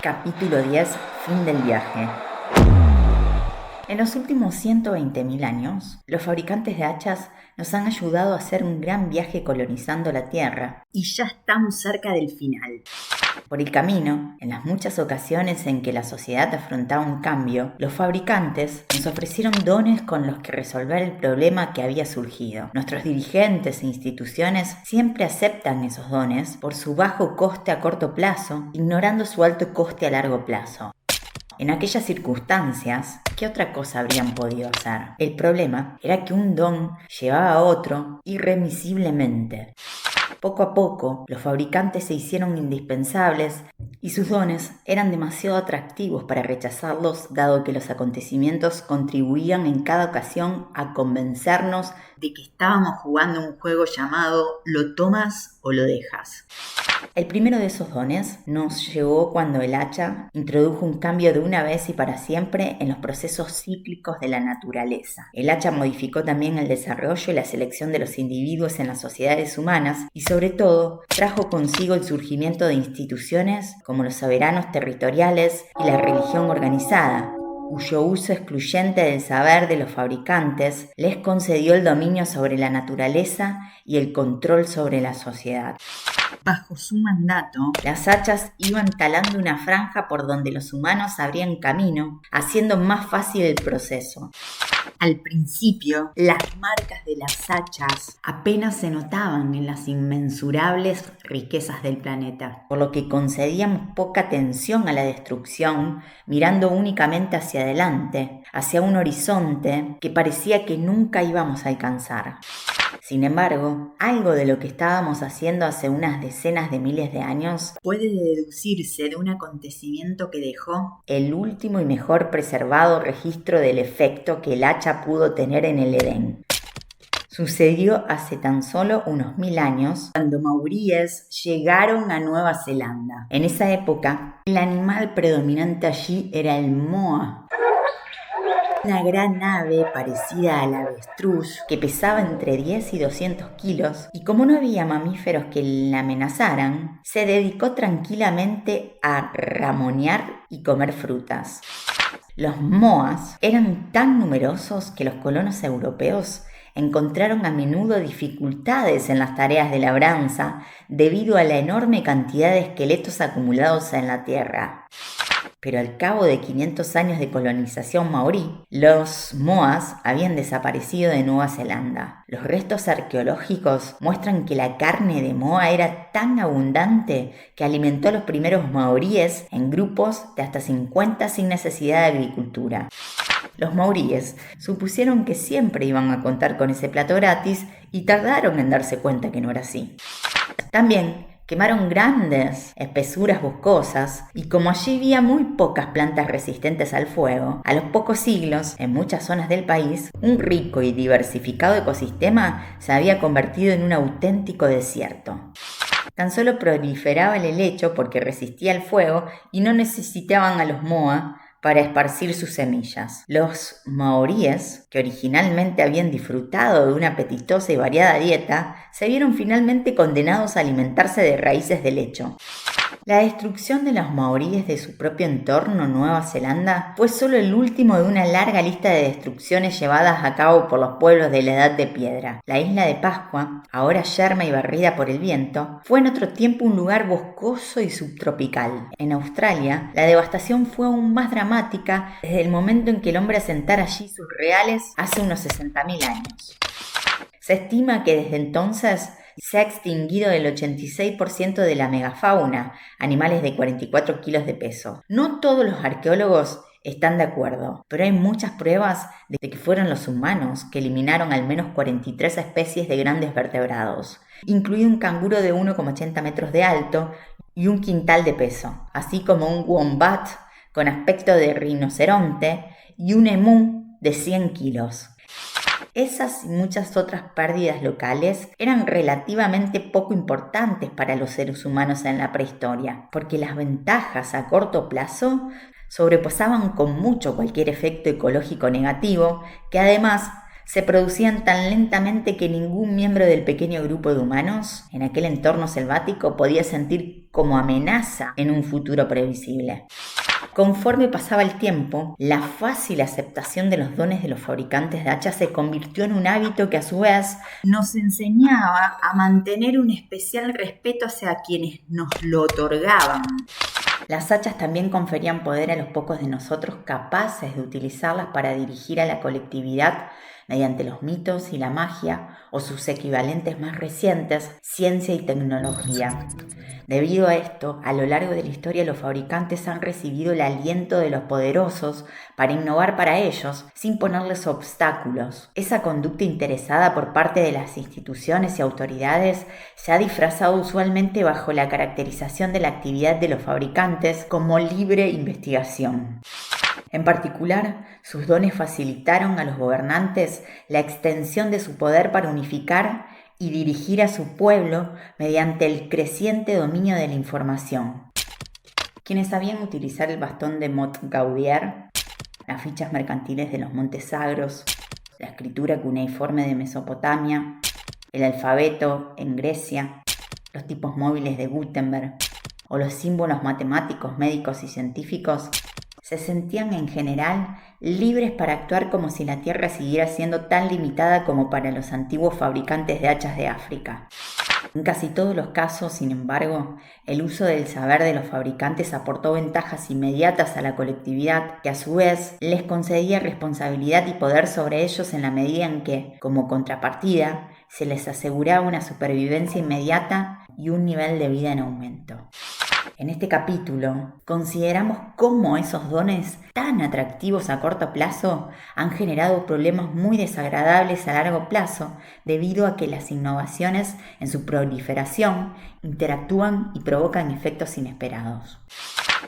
Capítulo 10. Fin del viaje. En los últimos 120.000 años, los fabricantes de hachas nos han ayudado a hacer un gran viaje colonizando la Tierra. Y ya estamos cerca del final. Por el camino, en las muchas ocasiones en que la sociedad afrontaba un cambio, los fabricantes nos ofrecieron dones con los que resolver el problema que había surgido. Nuestros dirigentes e instituciones siempre aceptan esos dones por su bajo coste a corto plazo, ignorando su alto coste a largo plazo. En aquellas circunstancias, ¿qué otra cosa habrían podido hacer? El problema era que un don llevaba a otro irremisiblemente. Poco a poco, los fabricantes se hicieron indispensables y sus dones eran demasiado atractivos para rechazarlos, dado que los acontecimientos contribuían en cada ocasión a convencernos de que estábamos jugando un juego llamado «lo tomas o lo dejas». El primero de esos dones nos llegó cuando el hacha introdujo un cambio de una vez y para siempre en los procesos cíclicos de la naturaleza. El hacha modificó también el desarrollo y la selección de los individuos en las sociedades humanas y sobre todo trajo consigo el surgimiento de instituciones como los soberanos territoriales y la religión organizada, cuyo uso excluyente del saber de los fabricantes les concedió el dominio sobre la naturaleza y el control sobre la sociedad. Bajo su mandato, las hachas iban talando una franja por donde los humanos abrían camino, haciendo más fácil el proceso. Al principio, las marcas de las hachas apenas se notaban en las inmensurables riquezas del planeta, por lo que concedíamos poca atención a la destrucción, mirando únicamente hacia adelante, hacia un horizonte que parecía que nunca íbamos a alcanzar. Sin embargo, algo de lo que estábamos haciendo hace unas decenas de miles de años puede deducirse de un acontecimiento que dejó el último y mejor preservado registro del efecto que el hacha pudo tener en el Edén. Sucedió hace tan solo unos 1000 años, cuando maoríes llegaron a Nueva Zelanda. En esa época, el animal predominante allí era el moa. Una gran ave parecida al avestruz que pesaba entre 10 y 200 kilos y como no había mamíferos que la amenazaran, se dedicó tranquilamente a ramonear y comer frutas. Los moas eran tan numerosos que los colonos europeos encontraron a menudo dificultades en las tareas de labranza debido a la enorme cantidad de esqueletos acumulados en la tierra. Pero al cabo de 500 años de colonización maorí, los moas habían desaparecido de Nueva Zelanda. Los restos arqueológicos muestran que la carne de moa era tan abundante que alimentó a los primeros maoríes en grupos de hasta 50 sin necesidad de agricultura. Los maoríes supusieron que siempre iban a contar con ese plato gratis y tardaron en darse cuenta que no era así. También quemaron grandes espesuras boscosas y como allí había muy pocas plantas resistentes al fuego, a los pocos siglos, en muchas zonas del país, un rico y diversificado ecosistema se había convertido en un auténtico desierto. Tan solo proliferaba el helecho porque resistía el fuego y no necesitaban a los moa para esparcir sus semillas. Los maoríes, que originalmente habían disfrutado de una apetitosa y variada dieta, se vieron finalmente condenados a alimentarse de raíces de helecho. La destrucción de los maoríes de su propio entorno, Nueva Zelanda, fue solo el último de una larga lista de destrucciones llevadas a cabo por los pueblos de la Edad de Piedra. La isla de Pascua, ahora yerma y barrida por el viento, fue en otro tiempo un lugar boscoso y subtropical. En Australia, la devastación fue aún más dramática desde el momento en que el hombre asentara allí sus reales hace unos 60.000 años. Se estima que desde entonces se ha extinguido el 86% de la megafauna, animales de 44 kilos de peso. No todos los arqueólogos están de acuerdo, pero hay muchas pruebas de que fueron los humanos que eliminaron al menos 43 especies de grandes vertebrados, incluido un canguro de 1,80 metros de alto y un quintal de peso, así como un wombat con aspecto de rinoceronte y un emú de 100 kilos. Esas y muchas otras pérdidas locales eran relativamente poco importantes para los seres humanos en la prehistoria, porque las ventajas a corto plazo sobrepasaban con mucho cualquier efecto ecológico negativo, que además se producían tan lentamente que ningún miembro del pequeño grupo de humanos en aquel entorno selvático podía sentir como amenaza en un futuro previsible. Conforme pasaba el tiempo, la fácil aceptación de los dones de los fabricantes de hachas se convirtió en un hábito que a su vez nos enseñaba a mantener un especial respeto hacia quienes nos lo otorgaban. Las hachas también conferían poder a los pocos de nosotros capaces de utilizarlas para dirigir a la colectividad mediante los mitos y la magia o sus equivalentes más recientes, ciencia y tecnología. Debido a esto, a lo largo de la historia los fabricantes han recibido el aliento de los poderosos para innovar para ellos sin ponerles obstáculos. Esa conducta interesada por parte de las instituciones y autoridades se ha disfrazado usualmente bajo la caracterización de la actividad de los fabricantes como libre investigación. En particular, sus dones facilitaron a los gobernantes la extensión de su poder para unificar y dirigir a su pueblo mediante el creciente dominio de la información. Quienes sabían utilizar el bastón de Montgaudier, las fichas mercantiles de los Montes Sagros, la escritura cuneiforme de Mesopotamia, el alfabeto en Grecia, los tipos móviles de Gutenberg o los símbolos matemáticos, médicos y científicos, se sentían en general libres para actuar como si la tierra siguiera siendo tan limitada como para los antiguos fabricantes de hachas de África. En casi todos los casos, sin embargo, el uso del saber de los fabricantes aportó ventajas inmediatas a la colectividad, que a su vez les concedía responsabilidad y poder sobre ellos en la medida en que, como contrapartida, se les aseguraba una supervivencia inmediata y un nivel de vida en aumento. En este capítulo consideramos cómo esos dones tan atractivos a corto plazo han generado problemas muy desagradables a largo plazo debido a que las innovaciones en su proliferación interactúan y provocan efectos inesperados.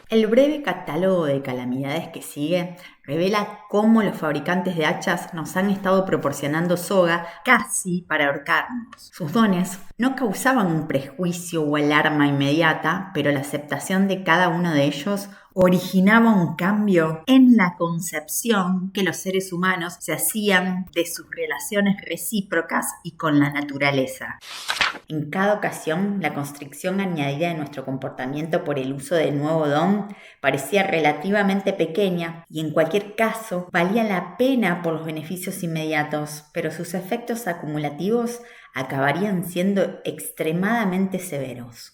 El breve catálogo de calamidades que sigue revela cómo los fabricantes de hachas nos han estado proporcionando soga casi para ahorcarnos. Sus dones no causaban un prejuicio o alarma inmediata, pero la aceptación de cada uno de ellos originaba un cambio en la concepción que los seres humanos se hacían de sus relaciones recíprocas y con la naturaleza. En cada ocasión, la constricción añadida de nuestro comportamiento por el uso del nuevo don parecía relativamente pequeña y en cualquier caso valía la pena por los beneficios inmediatos, pero sus efectos acumulativos acabarían siendo extremadamente severos.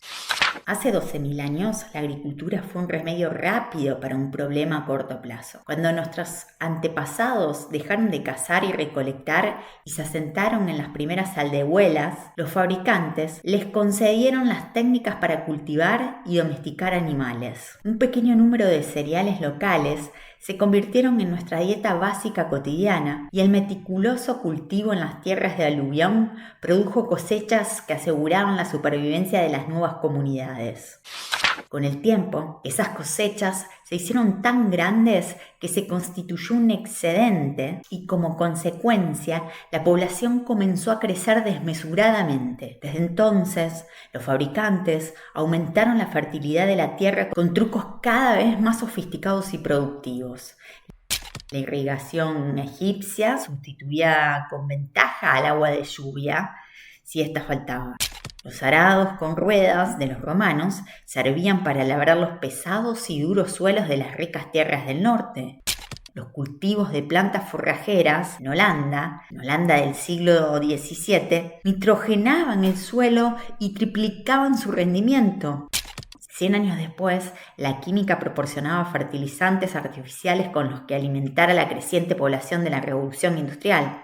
Hace 12.000 años, la agricultura fue un remedio rápido para un problema a corto plazo. Cuando nuestros antepasados dejaron de cazar y recolectar y se asentaron en las primeras aldehuelas, los fabricantes les concedieron las técnicas para cultivar y domesticar animales. Un pequeño número de cereales locales se convirtieron en nuestra dieta básica cotidiana y el meticuloso cultivo en las tierras de aluvión produjo cosechas que aseguraban la supervivencia de las nuevas comunidades. Con el tiempo, esas cosechas se hicieron tan grandes que se constituyó un excedente y como consecuencia la población comenzó a crecer desmesuradamente. Desde entonces, los fabricantes aumentaron la fertilidad de la tierra con trucos cada vez más sofisticados y productivos. La irrigación egipcia sustituía con ventaja al agua de lluvia si ésta faltaba. Los arados con ruedas de los romanos servían para labrar los pesados y duros suelos de las ricas tierras del norte. Los cultivos de plantas forrajeras en Holanda del siglo XVII, nitrogenaban el suelo y triplicaban su rendimiento. 100 años después, la química proporcionaba fertilizantes artificiales con los que alimentar a la creciente población de la Revolución Industrial.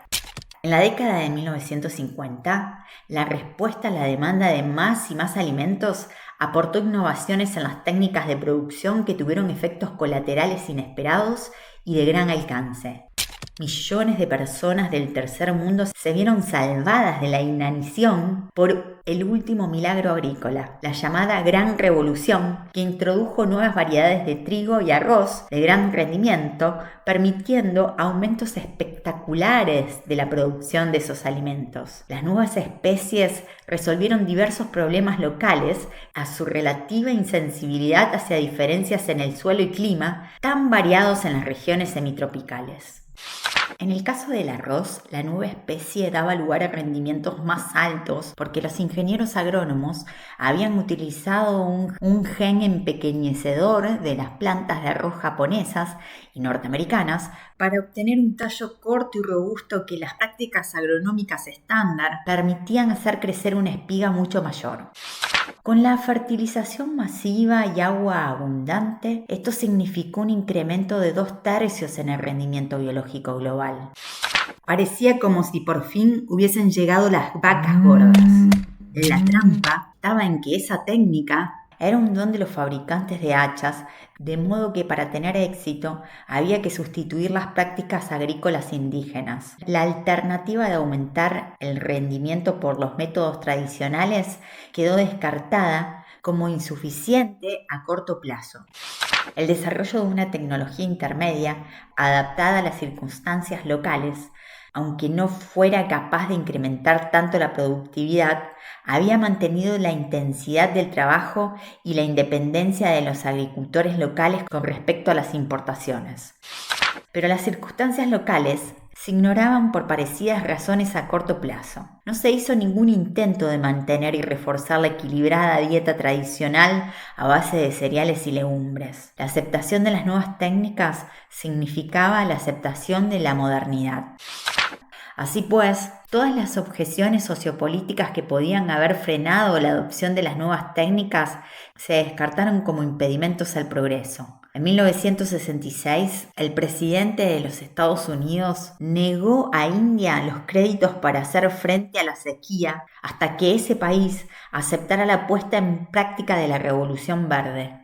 En la década de 1950, la respuesta a la demanda de más y más alimentos aportó innovaciones en las técnicas de producción que tuvieron efectos colaterales inesperados y de gran alcance. Millones de personas del tercer mundo se vieron salvadas de la inanición por el último milagro agrícola, la llamada Gran Revolución, que introdujo nuevas variedades de trigo y arroz de gran rendimiento, permitiendo aumentos espectaculares de la producción de esos alimentos. Las nuevas especies resolvieron diversos problemas locales a su relativa insensibilidad hacia diferencias en el suelo y clima tan variados en las regiones semitropicales. En el caso del arroz, la nueva especie daba lugar a rendimientos más altos porque los ingenieros agrónomos habían utilizado un gen empequeñecedor de las plantas de arroz japonesas y norteamericanas para obtener un tallo corto y robusto que las prácticas agronómicas estándar permitían hacer crecer una espiga mucho mayor. Con la fertilización masiva y agua abundante, esto significó un incremento de 2/3 en el rendimiento biológico global. Parecía como si por fin hubiesen llegado las vacas gordas. La trampa estaba en que esa técnica era un don de los fabricantes de hachas, de modo que para tener éxito había que sustituir las prácticas agrícolas indígenas. La alternativa de aumentar el rendimiento por los métodos tradicionales quedó descartada como insuficiente a corto plazo. El desarrollo de una tecnología intermedia adaptada a las circunstancias locales, aunque no fuera capaz de incrementar tanto la productividad, había mantenido la intensidad del trabajo y la independencia de los agricultores locales con respecto a las importaciones. Pero las circunstancias locales se ignoraban por parecidas razones a corto plazo. No se hizo ningún intento de mantener y reforzar la equilibrada dieta tradicional a base de cereales y legumbres. La aceptación de las nuevas técnicas significaba la aceptación de la modernidad. Así pues, todas las objeciones sociopolíticas que podían haber frenado la adopción de las nuevas técnicas se descartaron como impedimentos al progreso. En 1966, el presidente de los Estados Unidos negó a India los créditos para hacer frente a la sequía hasta que ese país aceptara la puesta en práctica de la Revolución Verde.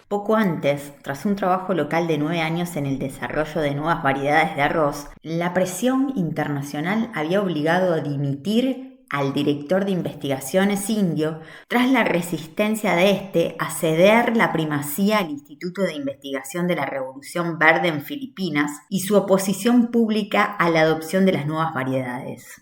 Poco antes, tras un trabajo local de 9 años en el desarrollo de nuevas variedades de arroz, la presión internacional había obligado a dimitir al director de investigaciones indio tras la resistencia de este a ceder la primacía al Instituto de Investigación de la Revolución Verde en Filipinas y su oposición pública a la adopción de las nuevas variedades.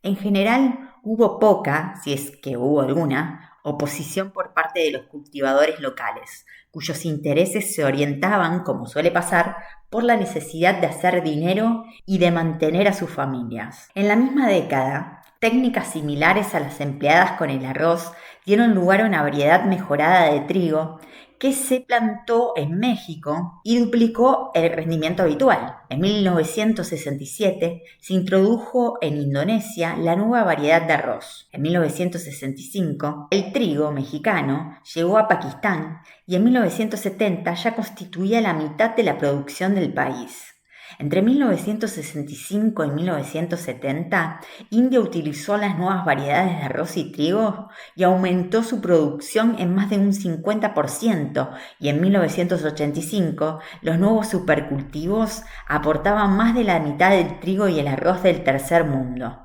En general, hubo poca, si es que hubo alguna, oposición por parte de los cultivadores locales, cuyos intereses se orientaban, como suele pasar, por la necesidad de hacer dinero y de mantener a sus familias. En la misma década, técnicas similares a las empleadas con el arroz dieron lugar a una variedad mejorada de trigo que se plantó en México y duplicó el rendimiento habitual. En 1967 se introdujo en Indonesia la nueva variedad de arroz. En 1965 el trigo mexicano llegó a Pakistán y en 1970 ya constituía la mitad de la producción del país. Entre 1965 y 1970, India utilizó las nuevas variedades de arroz y trigo y aumentó su producción en más de un 50%, y en 1985 los nuevos supercultivos aportaban más de la mitad del trigo y el arroz del tercer mundo.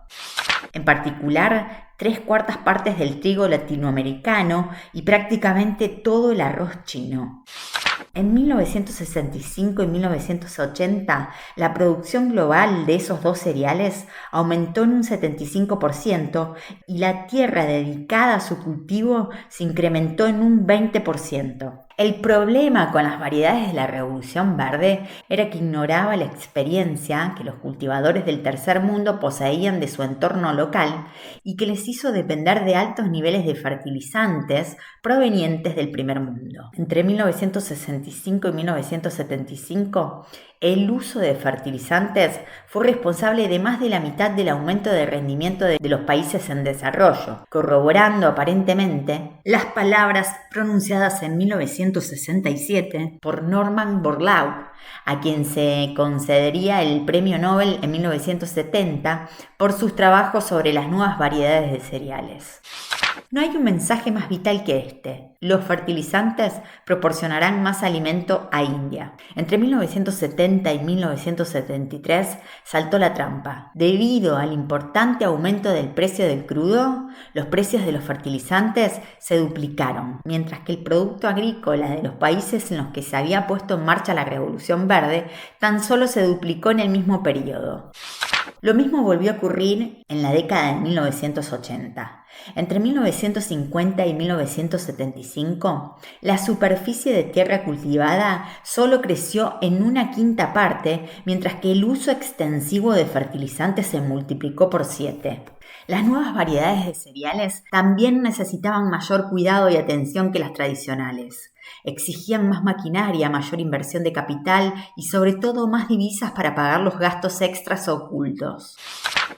En particular, 3/4 partes del trigo latinoamericano y prácticamente todo el arroz chino. En 1965 y 1980, la producción global de esos dos cereales aumentó en un 75% y la tierra dedicada a su cultivo se incrementó en un 20%. El problema con las variedades de la Revolución Verde era que ignoraba la experiencia que los cultivadores del tercer mundo poseían de su entorno local y que les hizo depender de altos niveles de fertilizantes provenientes del primer mundo. Entre 1965 y 1975, el uso de fertilizantes fue responsable de más de la mitad del aumento de rendimiento de los países en desarrollo, corroborando aparentemente las palabras pronunciadas en 1967 por Norman Borlaug, a quien se concedería el Premio Nobel en 1970 por sus trabajos sobre las nuevas variedades de cereales. No hay un mensaje más vital que este. Los fertilizantes proporcionarán más alimento a India. Entre 1970 y 1973 saltó la trampa. Debido al importante aumento del precio del crudo, los precios de los fertilizantes se duplicaron, mientras que el producto agrícola de los países en los que se había puesto en marcha la Revolución Verde tan solo se duplicó en el mismo periodo. Lo mismo volvió a ocurrir en la década de 1980. Entre 1950 y 1975, la superficie de tierra cultivada solo creció en 1/5 parte, mientras que el uso extensivo de fertilizantes se multiplicó por 7. Las nuevas variedades de cereales también necesitaban mayor cuidado y atención que las tradicionales. Exigían más maquinaria, mayor inversión de capital y sobre todo más divisas para pagar los gastos extras ocultos.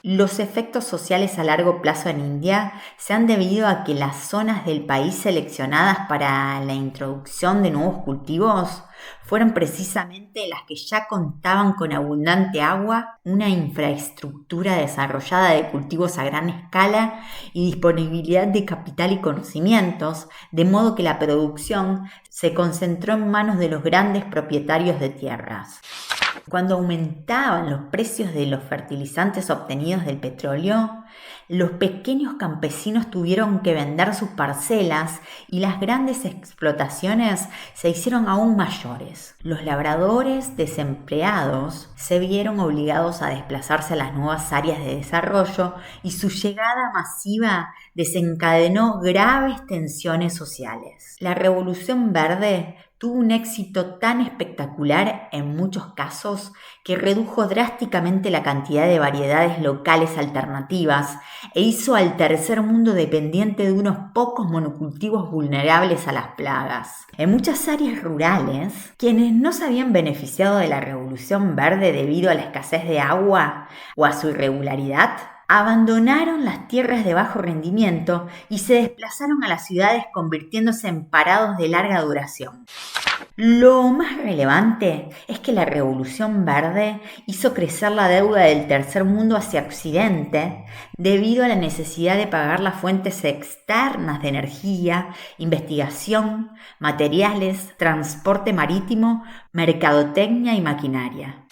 Los efectos sociales a largo plazo en India se han debido a que las zonas del país seleccionadas para la introducción de nuevos cultivos fueron precisamente las que ya contaban con abundante agua, una infraestructura desarrollada de cultivos a gran escala y disponibilidad de capital y conocimientos, de modo que la producción se concentró en manos de los grandes propietarios de tierras. Cuando aumentaban los precios de los fertilizantes obtenidos del petróleo, los pequeños campesinos tuvieron que vender sus parcelas y las grandes explotaciones se hicieron aún mayores. Los labradores desempleados se vieron obligados a desplazarse a las nuevas áreas de desarrollo y su llegada masiva desencadenó graves tensiones sociales. La Revolución Verde tuvo un éxito tan espectacular en muchos casos que redujo drásticamente la cantidad de variedades locales alternativas e hizo al tercer mundo dependiente de unos pocos monocultivos vulnerables a las plagas. En muchas áreas rurales, quienes no se habían beneficiado de la Revolución Verde debido a la escasez de agua o a su irregularidad, abandonaron las tierras de bajo rendimiento y se desplazaron a las ciudades convirtiéndose en parados de larga duración. Lo más relevante es que la Revolución Verde hizo crecer la deuda del tercer mundo hacia Occidente debido a la necesidad de pagar las fuentes externas de energía, investigación, materiales, transporte marítimo, mercadotecnia y maquinaria.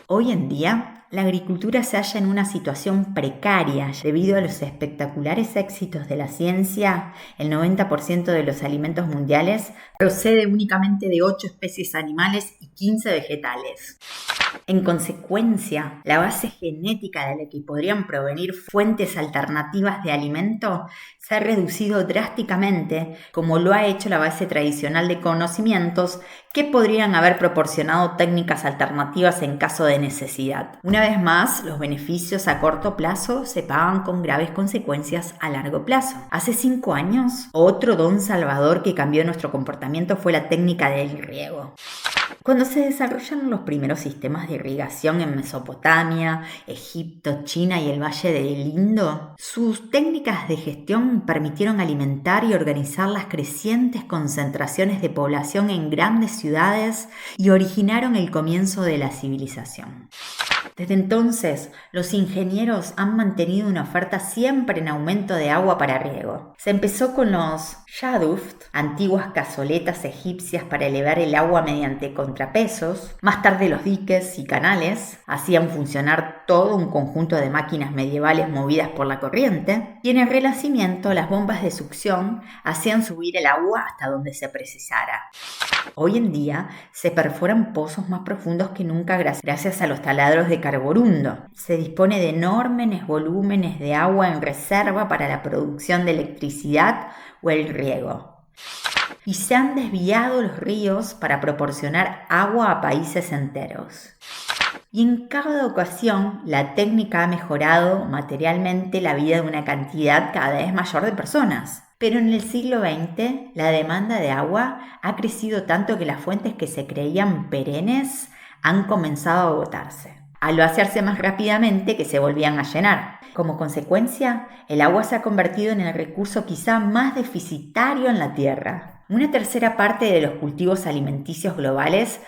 Hoy en día, la agricultura se halla en una situación precaria debido a los espectaculares éxitos de la ciencia. El 90% de los alimentos mundiales procede únicamente de 8 especies animales y 15 vegetales. En consecuencia, la base genética de la que podrían provenir fuentes alternativas de alimento se ha reducido drásticamente, como lo ha hecho la base tradicional de conocimientos que podrían haber proporcionado técnicas alternativas en caso de necesidad. Una vez más, los beneficios a corto plazo se pagan con graves consecuencias a largo plazo. Hace 5 años, otro don salvador que cambió nuestro comportamiento fue la técnica del riego. Cuando se desarrollaron los primeros sistemas de irrigación en Mesopotamia, Egipto, China y el Valle del Indo, sus técnicas de gestión permitieron alimentar y organizar las crecientes concentraciones de población en grandes ciudades y originaron el comienzo de la civilización. Desde entonces, los ingenieros han mantenido una oferta siempre en aumento de agua para riego. Se empezó con los yaduft, antiguas cazoletas egipcias para elevar el agua mediante contrapesos. Más tarde los diques y canales hacían funcionar todo un conjunto de máquinas medievales movidas por la corriente. Y en el Renacimiento, las bombas de succión hacían subir el agua hasta donde se precisara. Hoy en día se perforan pozos más profundos que nunca gracias a los taladros de carborundo. Se dispone de enormes volúmenes de agua en reserva para la producción de electricidad o el riego. Y se han desviado los ríos para proporcionar agua a países enteros. Y en cada ocasión la técnica ha mejorado materialmente la vida de una cantidad cada vez mayor de personas. Pero en el siglo XX la demanda de agua ha crecido tanto que las fuentes que se creían perennes han comenzado a agotarse, al vaciarse más rápidamente que se volvían a llenar. Como consecuencia, el agua se ha convertido en el recurso quizá más deficitario en la Tierra. Una tercera parte de los cultivos alimenticios globales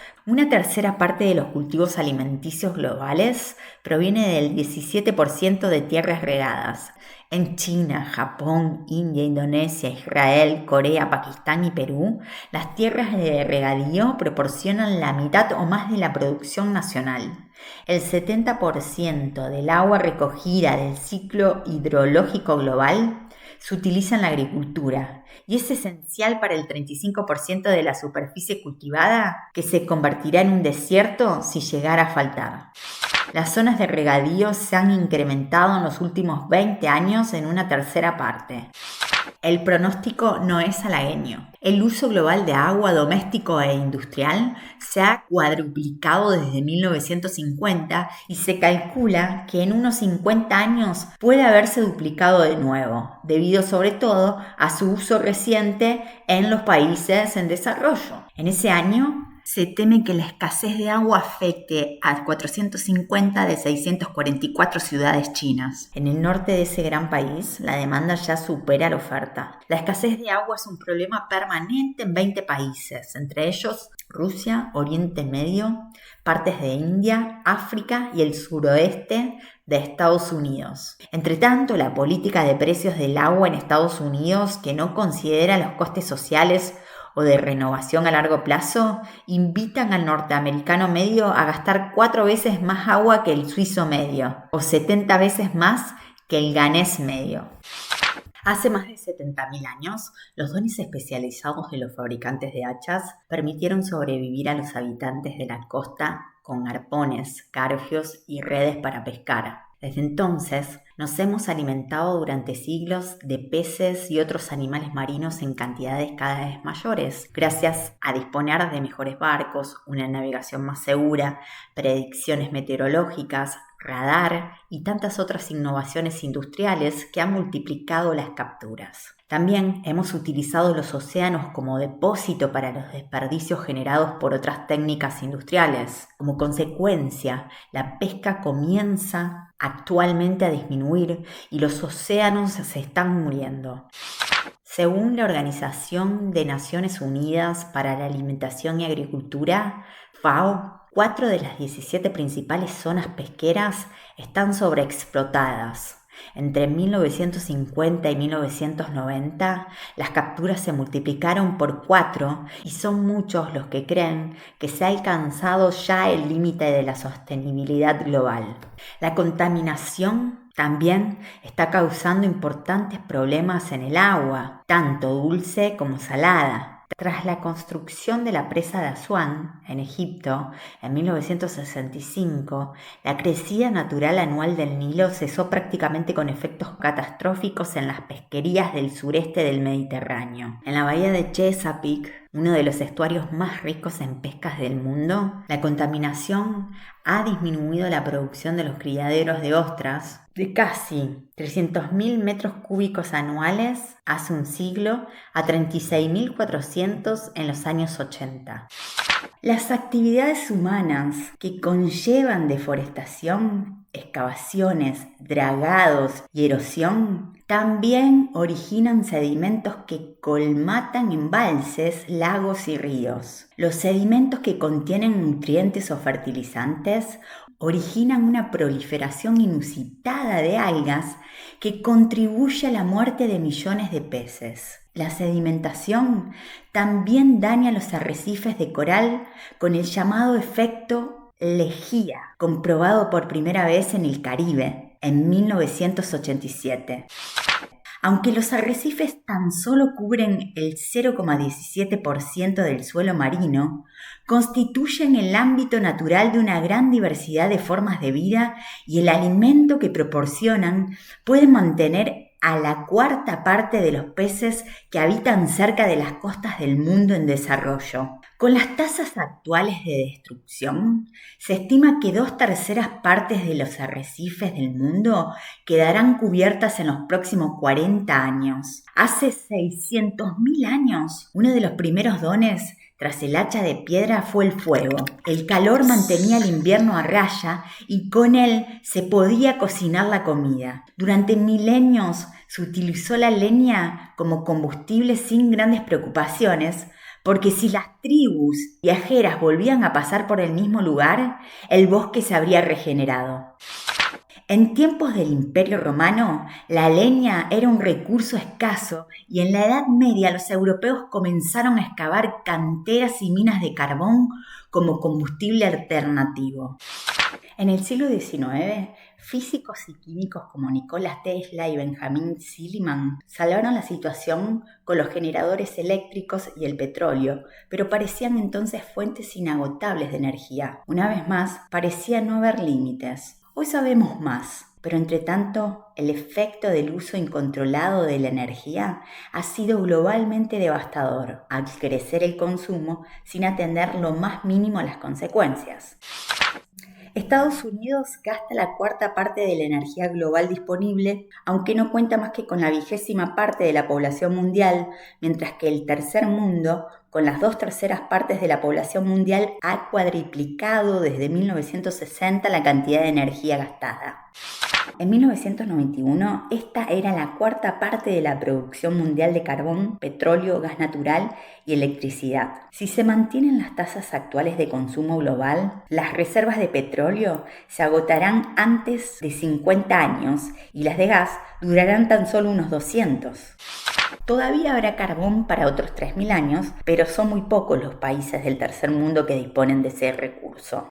proviene del 17% de tierras regadas. En China, Japón, India, Indonesia, Israel, Corea, Pakistán y Perú, las tierras de regadío proporcionan la mitad o más de la producción nacional. El 70% del agua recogida del ciclo hidrológico global se utiliza en la agricultura y es esencial para el 35% de la superficie cultivada que se convertirá en un desierto si llegara a faltar. Las zonas de regadío se han incrementado en los últimos 20 años en una tercera parte. El pronóstico no es halagüeño. El uso global de agua doméstico e industrial se ha cuadruplicado desde 1950 y se calcula que en unos 50 años puede haberse duplicado de nuevo, debido sobre todo a su uso reciente en los países en desarrollo. En ese año se teme que la escasez de agua afecte a 450 de 644 ciudades chinas. En el norte de ese gran país, la demanda ya supera la oferta. La escasez de agua es un problema permanente en 20 países, entre ellos Rusia, Oriente Medio, partes de India, África y el suroeste de Estados Unidos. Entre tanto, la política de precios del agua en Estados Unidos, que no considera los costes sociales o de renovación a largo plazo, invitan al norteamericano medio a gastar 4 veces más agua que el suizo medio, o 70 veces más que el ganés medio. Hace más de 70.000 años, los dones especializados de los fabricantes de hachas permitieron sobrevivir a los habitantes de la costa con arpones, garfios y redes para pescar. Desde entonces, nos hemos alimentado durante siglos de peces y otros animales marinos en cantidades cada vez mayores, gracias a disponer de mejores barcos, una navegación más segura, predicciones meteorológicas, radar y tantas otras innovaciones industriales que han multiplicado las capturas. También hemos utilizado los océanos como depósito para los desperdicios generados por otras técnicas industriales. Como consecuencia, la pesca comienza actualmente a disminuir y los océanos se están muriendo. Según la Organización de Naciones Unidas para la Alimentación y Agricultura, FAO, 4 de las 17 principales zonas pesqueras están sobreexplotadas. Entre 1950 y 1990, las capturas se multiplicaron por 4 y son muchos los que creen que se ha alcanzado ya el límite de la sostenibilidad global. La contaminación también está causando importantes problemas en el agua, tanto dulce como salada. Tras la construcción de la presa de Asuán, en Egipto, en 1965, la crecida natural anual del Nilo cesó prácticamente con efectos catastróficos en las pesquerías del sureste del Mediterráneo. En la bahía de Chesapeake, uno de los estuarios más ricos en pescas del mundo, la contaminación ha disminuido la producción de los criaderos de ostras de casi 300.000 metros cúbicos anuales hace un siglo a 36.400 en los años 80. Las actividades humanas que conllevan deforestación, excavaciones, dragados y erosión también originan sedimentos que colmatan embalses, lagos y ríos. Los sedimentos que contienen nutrientes o fertilizantes originan una proliferación inusitada de algas que contribuye a la muerte de millones de peces. La sedimentación también daña los arrecifes de coral con el llamado efecto lejía, comprobado por primera vez en el Caribe en 1987. Aunque los arrecifes tan solo cubren el 0,17% del suelo marino, constituyen el ámbito natural de una gran diversidad de formas de vida y el alimento que proporcionan puede mantener a la 1/4 parte de los peces que habitan cerca de las costas del mundo en desarrollo. Con las tasas actuales de destrucción, se estima que 2/3 partes de los arrecifes del mundo quedarán cubiertas en los próximos 40 años. Hace 600.000 años, uno de los primeros dones tras el hacha de piedra fue el fuego. El calor mantenía el invierno a raya y con él se podía cocinar la comida. Durante milenios se utilizó la leña como combustible sin grandes preocupaciones, porque si las tribus viajeras volvían a pasar por el mismo lugar, el bosque se habría regenerado. En tiempos del Imperio Romano, la leña era un recurso escaso y en la Edad Media los europeos comenzaron a excavar canteras y minas de carbón como combustible alternativo. En el siglo XIX, físicos y químicos como Nikola Tesla y Benjamin Silliman salvaron la situación con los generadores eléctricos y el petróleo, pero parecían entonces fuentes inagotables de energía. Una vez más, parecía no haber límites. Hoy sabemos más, pero entre tanto, el efecto del uso incontrolado de la energía ha sido globalmente devastador, al crecer el consumo sin atender lo más mínimo a las consecuencias. Estados Unidos gasta la cuarta parte de la energía global disponible, aunque no cuenta más que con la 20ª parte de la población mundial, mientras que el tercer mundo, con las 2/3 partes de la población mundial, ha cuadriplicado desde 1960 la cantidad de energía gastada. En 1991, esta era la cuarta parte de la producción mundial de carbón, petróleo, gas natural y electricidad. Si se mantienen las tasas actuales de consumo global, las reservas de petróleo se agotarán antes de 50 años y las de gas durarán tan solo unos 200. Todavía habrá carbón para otros 3.000 años, pero son muy pocos los países del tercer mundo que disponen de ese recurso.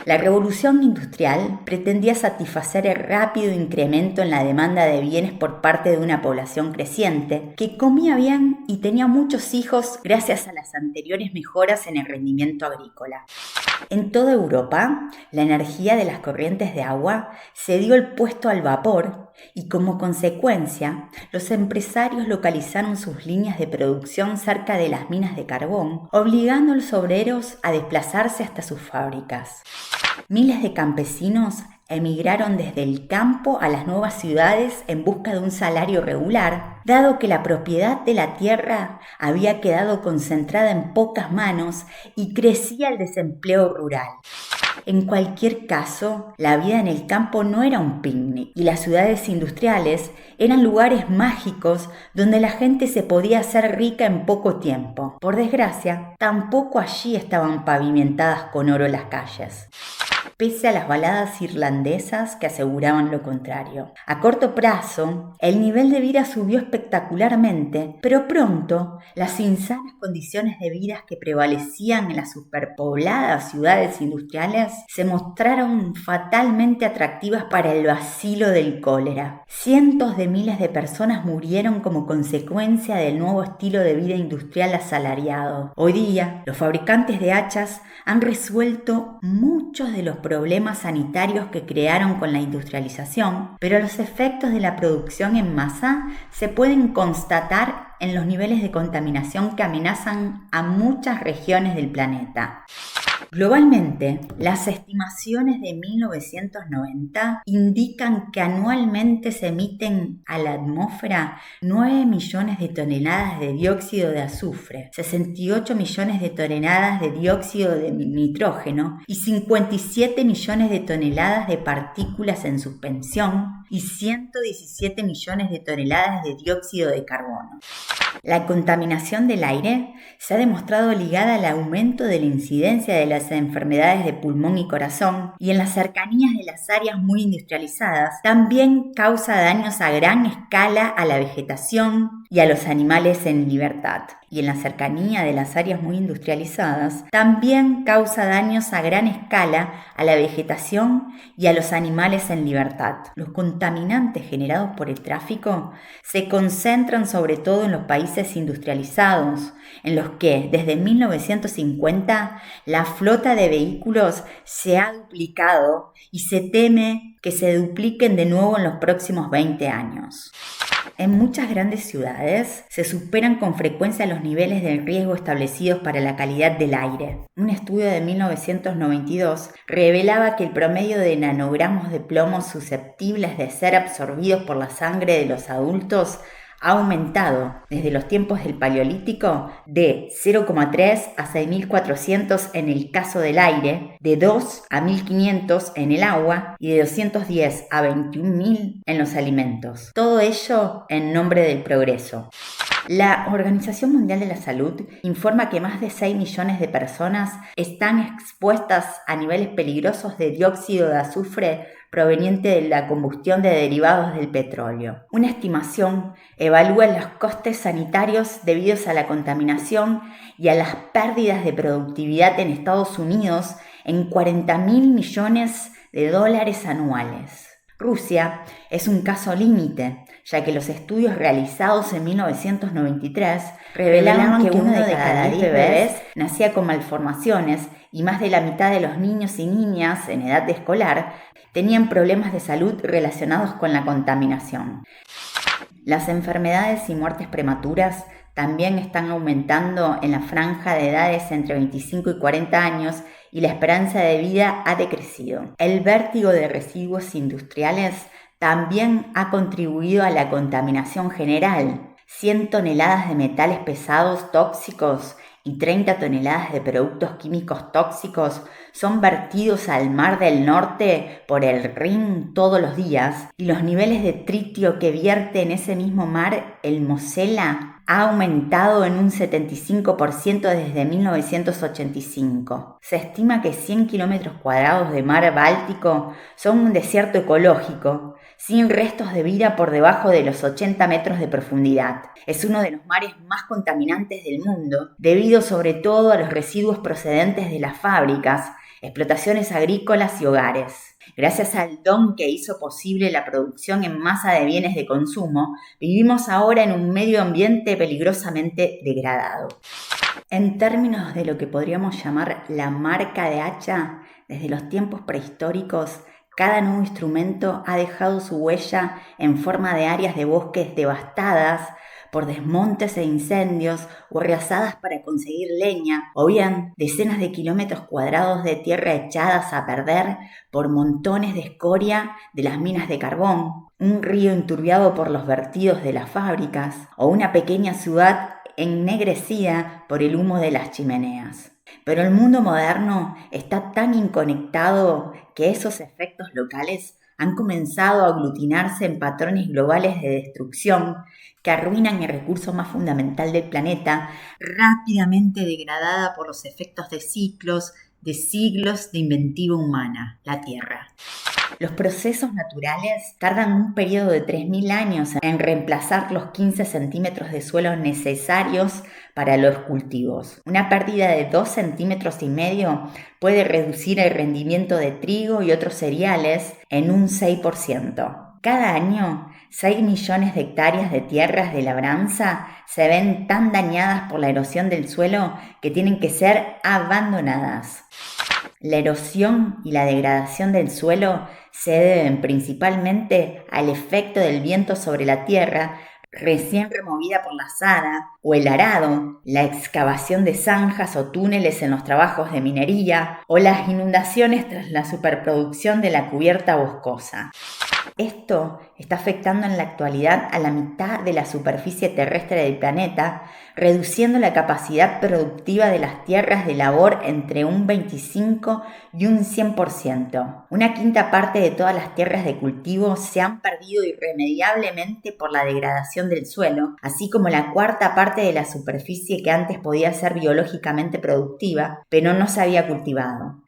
La revolución industrial pretendía satisfacer el rápido incremento en la demanda de bienes por parte de una población creciente que comía bien y tenía muchos hijos gracias a las anteriores mejoras en el rendimiento agrícola. En toda Europa, la energía de las corrientes de agua cedió el puesto al vapor y como consecuencia, los empresarios localizaron sus líneas de producción cerca de las minas de carbón, obligando a los obreros a desplazarse hasta sus fábricas. Miles de campesinos emigraron desde el campo a las nuevas ciudades en busca de un salario regular, dado que la propiedad de la tierra había quedado concentrada en pocas manos y crecía el desempleo rural. En cualquier caso, la vida en el campo no era un picnic y las ciudades industriales eran lugares mágicos donde la gente se podía hacer rica en poco tiempo. Por desgracia, tampoco allí estaban pavimentadas con oro las calles, pese a las baladas irlandesas que aseguraban lo contrario. A corto plazo, el nivel de vida subió espectacularmente, pero pronto las insanas condiciones de vida que prevalecían en las superpobladas ciudades industriales se mostraron fatalmente atractivas para el vacilo del cólera. Cientos de miles de personas murieron como consecuencia del nuevo estilo de vida industrial asalariado. Hoy día, los fabricantes de hachas han resuelto muchos de los problemas sanitarios que crearon con la industrialización, pero los efectos de la producción en masa se pueden constatar en los niveles de contaminación que amenazan a muchas regiones del planeta. Globalmente, las estimaciones de 1990 indican que anualmente se emiten a la atmósfera 9 millones de toneladas de dióxido de azufre, 68 millones de toneladas de dióxido de nitrógeno y 57 millones de toneladas de partículas en suspensión y 117 millones de toneladas de dióxido de carbono. La contaminación del aire se ha demostrado ligada al aumento de la incidencia de las enfermedades de pulmón y corazón, y en las cercanías de las áreas muy industrializadas también causa daños a gran escala a la vegetación y a los animales en libertad. Y en la cercanía de las áreas muy industrializadas también causa daños a gran escala a la vegetación y a los animales en libertad. Los contaminantes generados por el tráfico se concentran sobre todo en los países industrializados, en los que desde 1950 la flota de vehículos se ha duplicado y se teme que se dupliquen de nuevo en los próximos 20 años. En muchas grandes ciudades se superan con frecuencia los niveles de riesgo establecidos para la calidad del aire. Un estudio de 1992 revelaba que el promedio de nanogramos de plomo susceptibles de ser absorbidos por la sangre de los adultos ha aumentado desde los tiempos del Paleolítico de 0,3 a 6.400 en el caso del aire, de 2 a 1.500 en el agua y de 210 a 21.000 en los alimentos. Todo ello en nombre del progreso. La Organización Mundial de la Salud informa que más de 6 millones de personas están expuestas a niveles peligrosos de dióxido de azufre proveniente de la combustión de derivados del petróleo. Una estimación evalúa los costes sanitarios debidos a la contaminación y a las pérdidas de productividad en Estados Unidos en $40.000 millones anuales. Rusia es un caso límite, ya que los estudios realizados en 1993 revelaron que uno de cada 10 bebés nacía con malformaciones y más de la mitad de los niños y niñas en edad escolar tenían problemas de salud relacionados con la contaminación. Las enfermedades y muertes prematuras también están aumentando en la franja de edades entre 25 y 40 años y la esperanza de vida ha decrecido. El vértigo de residuos industriales también ha contribuido a la contaminación general. 100 toneladas de metales pesados tóxicos y 30 toneladas de productos químicos tóxicos son vertidos al Mar del Norte por el Rin todos los días, y los niveles de tritio que vierte en ese mismo mar el Mosela ha aumentado en un 75% desde 1985. Se estima que 100 kilómetros cuadrados de mar Báltico son un desierto ecológico, sin restos de vida por debajo de los 80 metros de profundidad. Es uno de los mares más contaminantes del mundo, debido sobre todo a los residuos procedentes de las fábricas, explotaciones agrícolas y hogares. Gracias al don que hizo posible la producción en masa de bienes de consumo, vivimos ahora en un medio ambiente peligrosamente degradado. En términos de lo que podríamos llamar la marca de hacha, desde los tiempos prehistóricos, cada nuevo instrumento ha dejado su huella en forma de áreas de bosques devastadas por desmontes e incendios o arrasadas para conseguir leña, o bien decenas de kilómetros cuadrados de tierra echadas a perder por montones de escoria de las minas de carbón, un río enturbiado por los vertidos de las fábricas, o una pequeña ciudad ennegrecida por el humo de las chimeneas. Pero el mundo moderno está tan inconectado que esos efectos locales han comenzado a aglutinarse en patrones globales de destrucción que arruinan el recurso más fundamental del planeta, rápidamente degradada por los efectos de siglos de inventiva humana, la Tierra. Los procesos naturales tardan un periodo de 3.000 años en reemplazar los 15 centímetros de suelo necesarios para los cultivos. Una pérdida de 2,5 centímetros puede reducir el rendimiento de trigo y otros cereales en un 6%. Cada año, 6 millones de hectáreas de tierras de labranza se ven tan dañadas por la erosión del suelo que tienen que ser abandonadas. La erosión y la degradación del suelo se deben principalmente al efecto del viento sobre la tierra recién removida por la azada, o el arado, la excavación de zanjas o túneles en los trabajos de minería, o las inundaciones tras la superproducción de la cubierta boscosa. Esto está afectando en la actualidad a la mitad de la superficie terrestre del planeta, reduciendo la capacidad productiva de las tierras de labor entre un 25 y un 100%. Una quinta parte de todas las tierras de cultivo se han perdido irremediablemente por la degradación del suelo, así como la cuarta parte de la superficie que antes podía ser biológicamente productiva, pero no se había cultivado.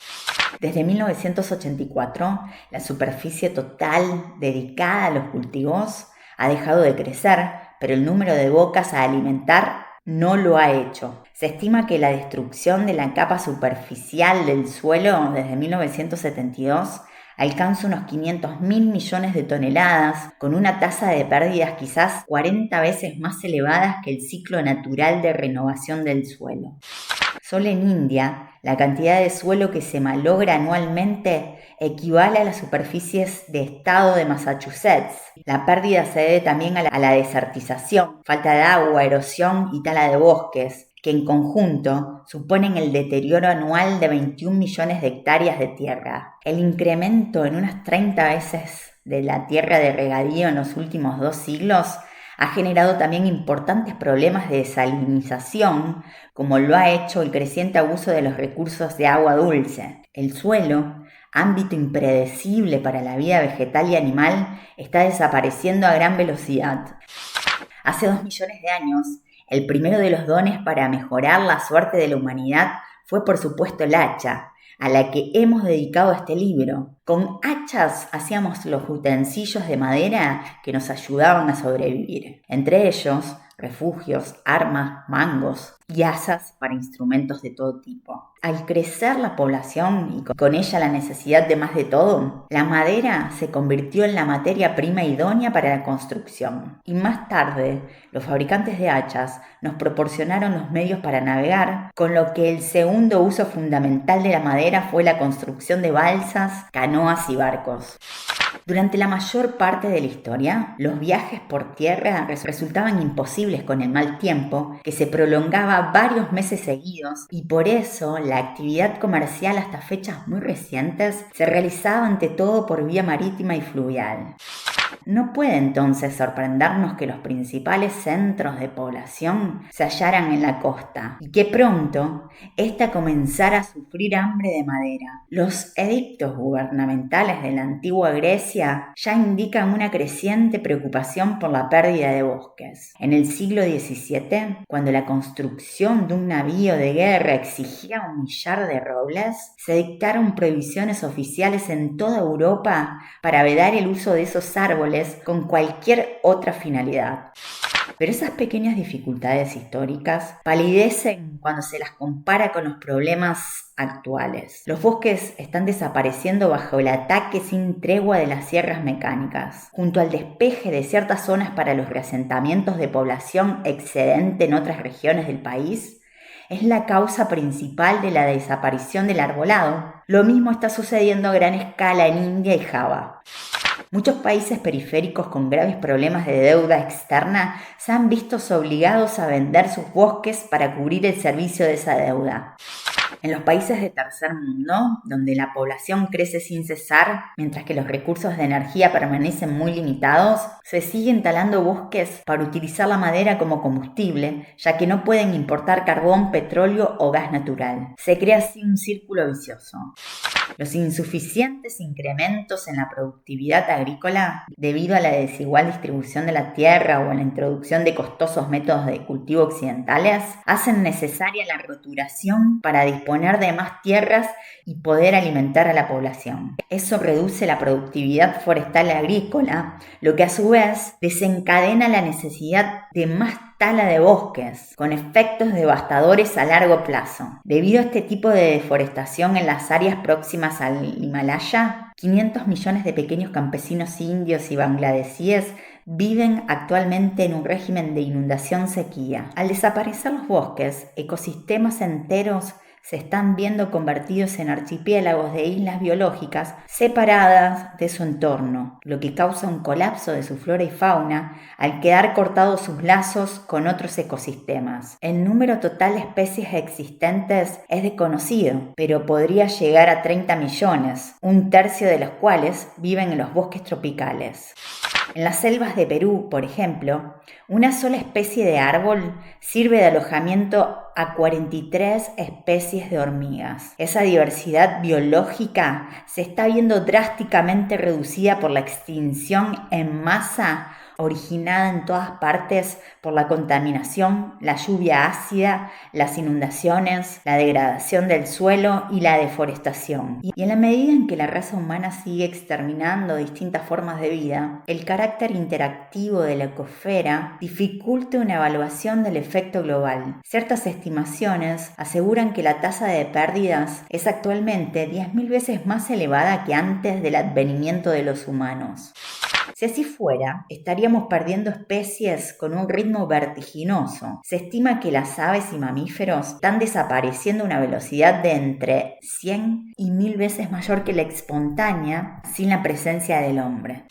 Desde 1984, la superficie total dedicada a los cultivos ha dejado de crecer, pero el número de bocas a alimentar no lo ha hecho. Se estima que la destrucción de la capa superficial del suelo desde 1972 alcanza unos 500.000 millones de toneladas, con una tasa de pérdidas quizás 40 veces más elevadas que el ciclo natural de renovación del suelo. Solo en India, la cantidad de suelo que se malogra anualmente equivale a las superficies de estado de Massachusetts. La pérdida se debe también a la desertización, falta de agua, erosión y tala de bosques, que en conjunto suponen el deterioro anual de 21 millones de hectáreas de tierra. El incremento en unas 30 veces de la tierra de regadío en los últimos 2 siglos ha generado también importantes problemas de desalinización, como lo ha hecho el creciente abuso de los recursos de agua dulce. El suelo, ámbito impredecible para la vida vegetal y animal, está desapareciendo a gran velocidad. Hace 2 millones de años, el primero de los dones para mejorar la suerte de la humanidad fue por supuesto el hacha, a la que hemos dedicado este libro. Con hachas hacíamos los utensilios de madera que nos ayudaban a sobrevivir. Entre ellos, refugios, armas, mangos y asas para instrumentos de todo tipo. Al crecer la población y con ella la necesidad de más de todo, la madera se convirtió en la materia prima idónea para la construcción. Y más tarde, los fabricantes de hachas nos proporcionaron los medios para navegar, con lo que el segundo uso fundamental de la madera fue la construcción de balsas, canoas y barcos. Durante la mayor parte de la historia, los viajes por tierra resultaban imposibles con el mal tiempo, que se prolongaba varios meses seguidos, y por eso la actividad comercial hasta fechas muy recientes se realizaba ante todo por vía marítima y fluvial. No puede entonces sorprendernos que los principales centros de población se hallaran en la costa y que pronto ésta comenzara a sufrir hambre de madera. Los edictos gubernamentales de la antigua Grecia ya indican una creciente preocupación por la pérdida de bosques. En el siglo XVII, cuando la construcción de un navío de guerra exigía un millar de robles, se dictaron prohibiciones oficiales en toda Europa para vedar el uso de esos árboles con cualquier otra finalidad. Pero esas pequeñas dificultades históricas palidecen cuando se las compara con los problemas actuales. Los bosques están desapareciendo bajo el ataque sin tregua de las sierras mecánicas, junto al despeje de ciertas zonas para los reasentamientos de población excedente en otras regiones del país. Es la causa principal de la desaparición del arbolado. Lo mismo está sucediendo a gran escala en India y Java. Muchos países periféricos con graves problemas de deuda externa se han visto obligados a vender sus bosques para cubrir el servicio de esa deuda. En los países de tercer mundo, donde la población crece sin cesar, mientras que los recursos de energía permanecen muy limitados, se siguen talando bosques para utilizar la madera como combustible, ya que no pueden importar carbón, petróleo o gas natural. Se crea así un círculo vicioso. Los insuficientes incrementos en la productividad agrícola, debido a la desigual distribución de la tierra o a la introducción de costosos métodos de cultivo occidentales, hacen necesaria la roturación para disponer de más tierras y poder alimentar a la población. Eso reduce la productividad forestal agrícola, lo que a su vez desencadena la necesidad de más tala de bosques, con efectos devastadores a largo plazo. Debido a este tipo de deforestación en las áreas próximas al Himalaya, 500 millones de pequeños campesinos indios y bangladesíes viven actualmente en un régimen de inundación-sequía. Al desaparecer los bosques, ecosistemas enteros se están viendo convertidos en archipiélagos de islas biológicas separadas de su entorno, lo que causa un colapso de su flora y fauna al quedar cortados sus lazos con otros ecosistemas. El número total de especies existentes es desconocido, pero podría llegar a 30 millones, un tercio de los cuales viven en los bosques tropicales. En las selvas de Perú, por ejemplo, una sola especie de árbol sirve de alojamiento a 43 especies de hormigas. Esa diversidad biológica se está viendo drásticamente reducida por la extinción en masa originada en todas partes por la contaminación, la lluvia ácida, las inundaciones, la degradación del suelo y la deforestación. Y en la medida en que la raza humana sigue exterminando distintas formas de vida, el carácter interactivo de la ecosfera dificulta una evaluación del efecto global. Ciertas estimaciones aseguran que la tasa de pérdidas es actualmente 10.000 veces más elevada que antes del advenimiento de los humanos. Si así fuera, estaríamos perdiendo especies con un ritmo vertiginoso. Se estima que las aves y mamíferos están desapareciendo a una velocidad de entre 100 y 1000 veces mayor que la espontánea sin la presencia del hombre.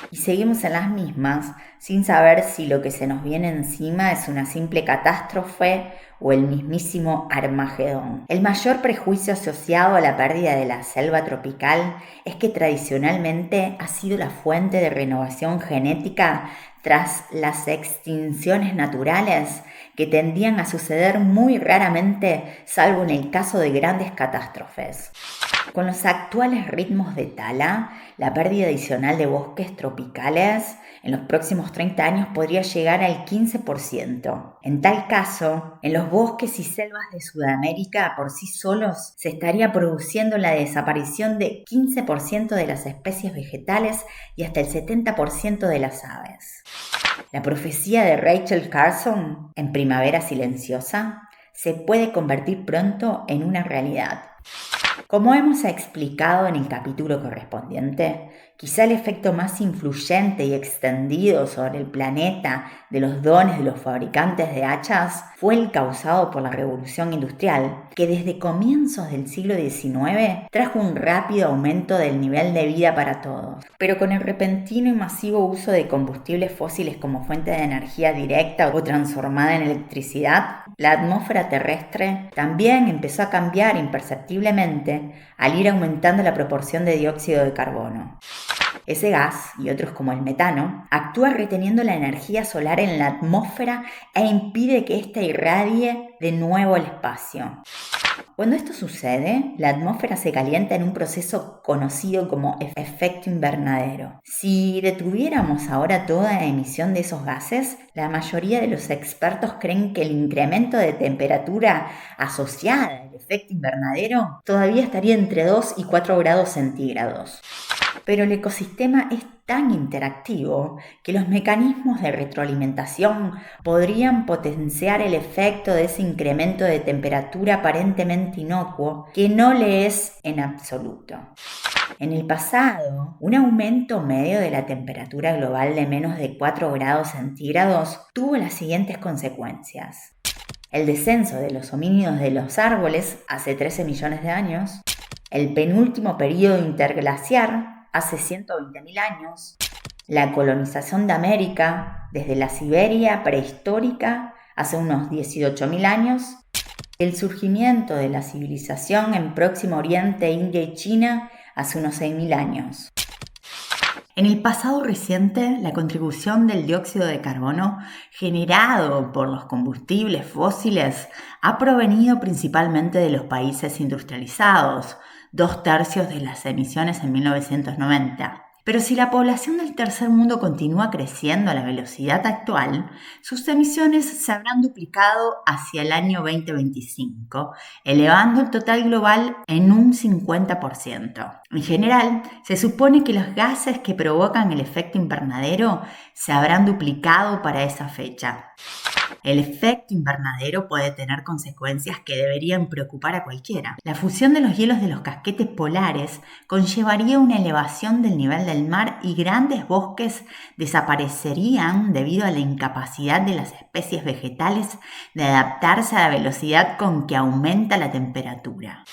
Y seguimos en las mismas sin saber si lo que se nos viene encima es una simple catástrofe o el mismísimo Armagedón. El mayor prejuicio asociado a la pérdida de la selva tropical es que tradicionalmente ha sido la fuente de renovación genética tras las extinciones naturales que tendían a suceder muy raramente, salvo en el caso de grandes catástrofes. Con los actuales ritmos de tala, la pérdida adicional de bosques tropicales en los próximos 30 años podría llegar al 15%. En tal caso, en los bosques y selvas de Sudamérica por sí solos se estaría produciendo la desaparición de 15% de las especies vegetales y hasta el 70% de las aves. La profecía de Rachel Carson, en Primavera Silenciosa, se puede convertir pronto en una realidad. Como hemos explicado en el capítulo correspondiente, quizá el efecto más influyente y extendido sobre el planeta de los dones de los fabricantes de hachas fue el causado por la Revolución Industrial, que desde comienzos del siglo XIX trajo un rápido aumento del nivel de vida para todos. Pero con el repentino y masivo uso de combustibles fósiles como fuente de energía directa o transformada en electricidad, la atmósfera terrestre también empezó a cambiar imperceptiblemente al ir aumentando la proporción de dióxido de carbono. Ese gas, y otros como el metano, actúa reteniendo la energía solar en la atmósfera e impide que ésta irradie de nuevo al espacio. Cuando esto sucede, la atmósfera se calienta en un proceso conocido como efecto invernadero. Si detuviéramos ahora toda emisión de esos gases, la mayoría de los expertos creen que el incremento de temperatura asociada al efecto invernadero todavía estaría entre 2 y 4 grados centígrados. Pero el ecosistema es tan interactivo que los mecanismos de retroalimentación podrían potenciar el efecto de ese incremento de temperatura aparentemente inocuo que no le es en absoluto. En el pasado, un aumento medio de la temperatura global de menos de 4 grados centígrados tuvo las siguientes consecuencias. El descenso de los homínidos de los árboles hace 13 millones de años, el penúltimo período interglaciar hace 120.000 años, la colonización de América desde la Siberia prehistórica hace unos 18.000 años, el surgimiento de la civilización en Próximo Oriente, India y China hace unos 6.000 años. En el pasado reciente, la contribución del dióxido de carbono generado por los combustibles fósiles ha provenido principalmente de los países industrializados, 2/3 de las emisiones en 1990. Pero si la población del tercer mundo continúa creciendo a la velocidad actual, sus emisiones se habrán duplicado hacia el año 2025, elevando el total global en un 50%. En general, se supone que los gases que provocan el efecto invernadero se habrán duplicado para esa fecha. El efecto invernadero puede tener consecuencias que deberían preocupar a cualquiera. La fusión de los hielos de los casquetes polares conllevaría una elevación del nivel del mar y grandes bosques desaparecerían debido a la incapacidad de las especies vegetales de adaptarse a la velocidad con que aumenta la temperatura.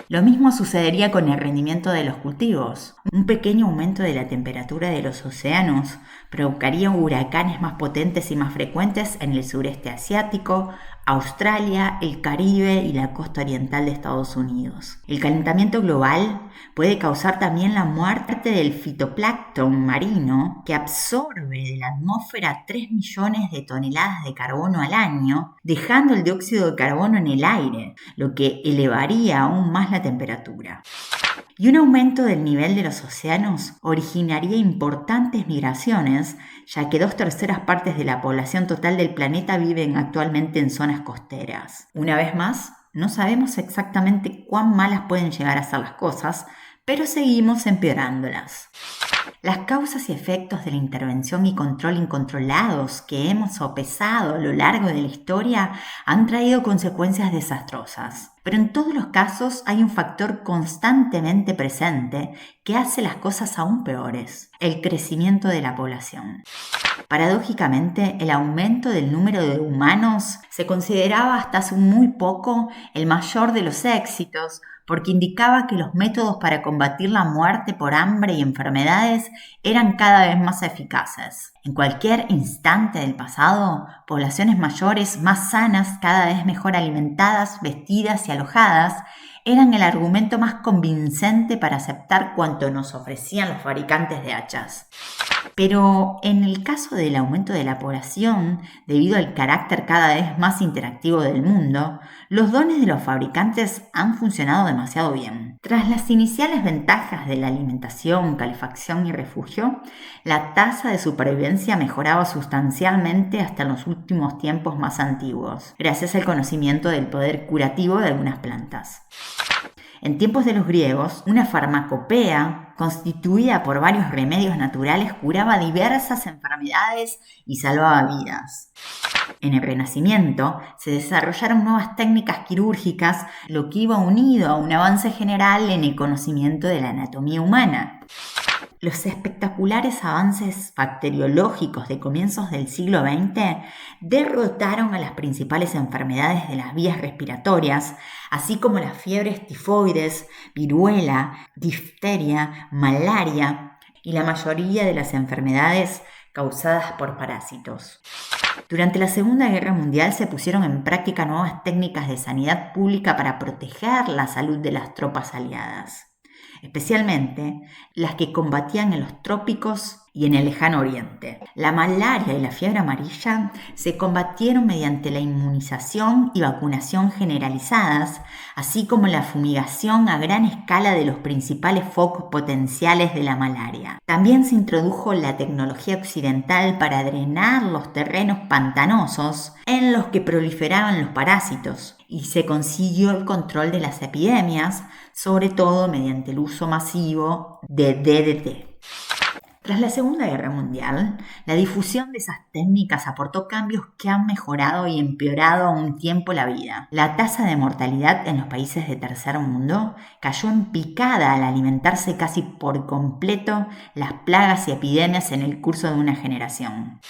Lo mismo sucedería con el rendimiento de los cultivos. Un pequeño aumento de la temperatura de los océanos provocaría huracanes más potentes y más frecuentes en el sureste asiático, Australia, el Caribe y la costa oriental de Estados Unidos. El calentamiento global puede causar también la muerte del fitoplancton marino, que absorbe de la atmósfera 3 millones de toneladas de carbono al año, dejando el dióxido de carbono en el aire, lo que elevaría aún más la temperatura. Y un aumento del nivel de los océanos originaría importantes migraciones, ya que 2/3 partes de la población total del planeta viven actualmente en zonas costeras. Una vez más, no sabemos exactamente cuán malas pueden llegar a ser las cosas, pero seguimos empeorándolas. Las causas y efectos de la intervención y control incontrolados que hemos sopesado a lo largo de la historia han traído consecuencias desastrosas. Pero en todos los casos hay un factor constantemente presente que hace las cosas aún peores: el crecimiento de la población. Paradójicamente, el aumento del número de humanos se consideraba hasta hace muy poco el mayor de los éxitos, porque indicaba que los métodos para combatir la muerte por hambre y enfermedades eran cada vez más eficaces. En cualquier instante del pasado, poblaciones mayores, más sanas, cada vez mejor alimentadas, vestidas y alojadas, eran el argumento más convincente para aceptar cuanto nos ofrecían los fabricantes de hachas. Pero en el caso del aumento de la población, debido al carácter cada vez más interactivo del mundo, Los dones de los fabricantes han funcionado demasiado bien. Tras las iniciales ventajas de la alimentación, calefacción y refugio, la tasa de supervivencia mejoraba sustancialmente hasta en los últimos tiempos más antiguos, gracias al conocimiento del poder curativo de algunas plantas. En tiempos de los griegos, una farmacopea constituida por varios remedios naturales curaba diversas enfermedades y salvaba vidas. En el Renacimiento se desarrollaron nuevas técnicas quirúrgicas, lo que iba unido a un avance general en el conocimiento de la anatomía humana. Los espectaculares avances bacteriológicos de comienzos del siglo XX derrotaron a las principales enfermedades de las vías respiratorias, así como las fiebres tifoides, viruela, difteria, malaria y la mayoría de las enfermedades causadas por parásitos. Durante la Segunda Guerra Mundial se pusieron en práctica nuevas técnicas de sanidad pública para proteger la salud de las tropas aliadas, especialmente las que combatían en los trópicos y en el lejano oriente. La malaria y la fiebre amarilla se combatieron mediante la inmunización y vacunación generalizadas, así como la fumigación a gran escala de los principales focos potenciales de la malaria. También se introdujo la tecnología occidental para drenar los terrenos pantanosos en los que proliferaban los parásitos, y se consiguió el control de las epidemias, sobre todo mediante el uso masivo de DDT. Tras la Segunda Guerra Mundial, la difusión de esas técnicas aportó cambios que han mejorado y empeorado a un tiempo la vida. La tasa de mortalidad en los países de tercer mundo cayó en picada al alimentarse casi por completo las plagas y epidemias en el curso de una generación.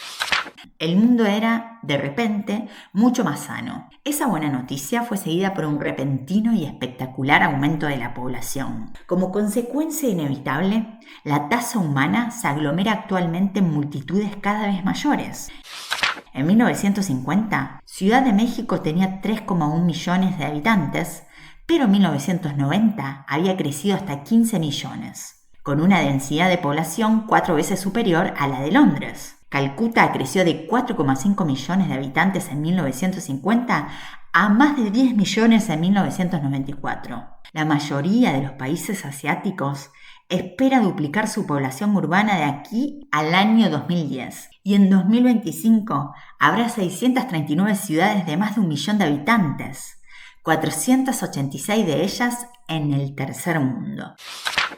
El mundo era, de repente, mucho más sano. Esa buena noticia fue seguida por un repentino y espectacular aumento de la población. Como consecuencia inevitable, la tasa humana se aglomera actualmente en multitudes cada vez mayores. En 1950, Ciudad de México tenía 3,1 millones de habitantes, pero en 1990 había crecido hasta 15 millones, con una densidad de población 4 veces superior a la de Londres. Calcuta creció de 4,5 millones de habitantes en 1950 a más de 10 millones en 1994. La mayoría de los países asiáticos espera duplicar su población urbana de aquí al año 2010. Y en 2025 habrá 639 ciudades de más de 1 millón de habitantes, 486 de ellas en el tercer mundo.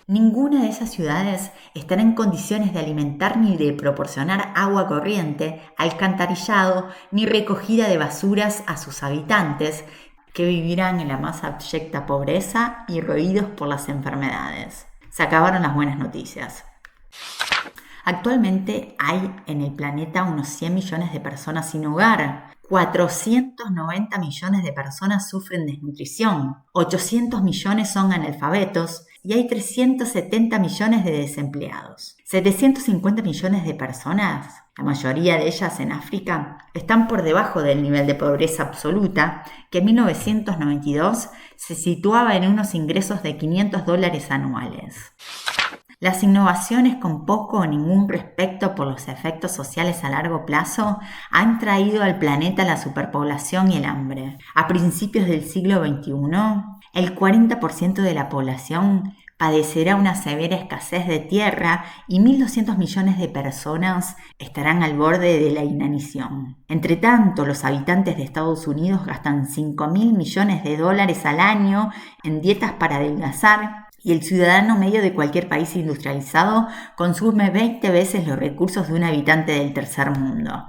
Ninguna de esas ciudades estará en condiciones de alimentar ni de proporcionar agua corriente, alcantarillado ni recogida de basuras a sus habitantes, que vivirán en la más abyecta pobreza y roídos por las enfermedades. Se acabaron las buenas noticias. Actualmente hay en el planeta unos 100 millones de personas sin hogar. 490 millones de personas sufren desnutrición, 800 millones son analfabetos y hay 370 millones de desempleados. 750 millones de personas, la mayoría de ellas en África, están por debajo del nivel de pobreza absoluta, que en 1992 se situaba en unos ingresos de $500 anuales. Las innovaciones con poco o ningún respeto por los efectos sociales a largo plazo han traído al planeta la superpoblación y el hambre. A principios del siglo XXI, el 40% de la población padecerá una severa escasez de tierra y 1.200 millones de personas estarán al borde de la inanición. Entre tanto, los habitantes de Estados Unidos gastan $5.000 millones al año en dietas para adelgazar, y el ciudadano medio de cualquier país industrializado consume 20 veces los recursos de un habitante del tercer mundo.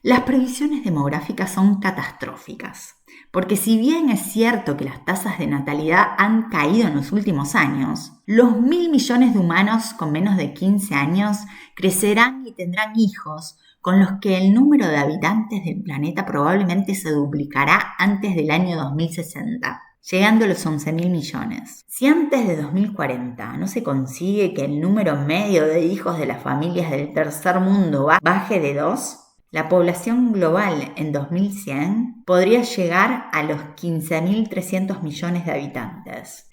Las previsiones demográficas son catastróficas, porque si bien es cierto que las tasas de natalidad han caído en los últimos años, los 1.000 millones de humanos con menos de 15 años crecerán y tendrán hijos, con los que el número de habitantes del planeta probablemente se duplicará antes del año 2060. Llegando a los 11.000 millones. Si antes de 2040 no se consigue que el número medio de hijos de las familias del tercer mundo baje de 2, la población global en 2100 podría llegar a los 15.300 millones de habitantes.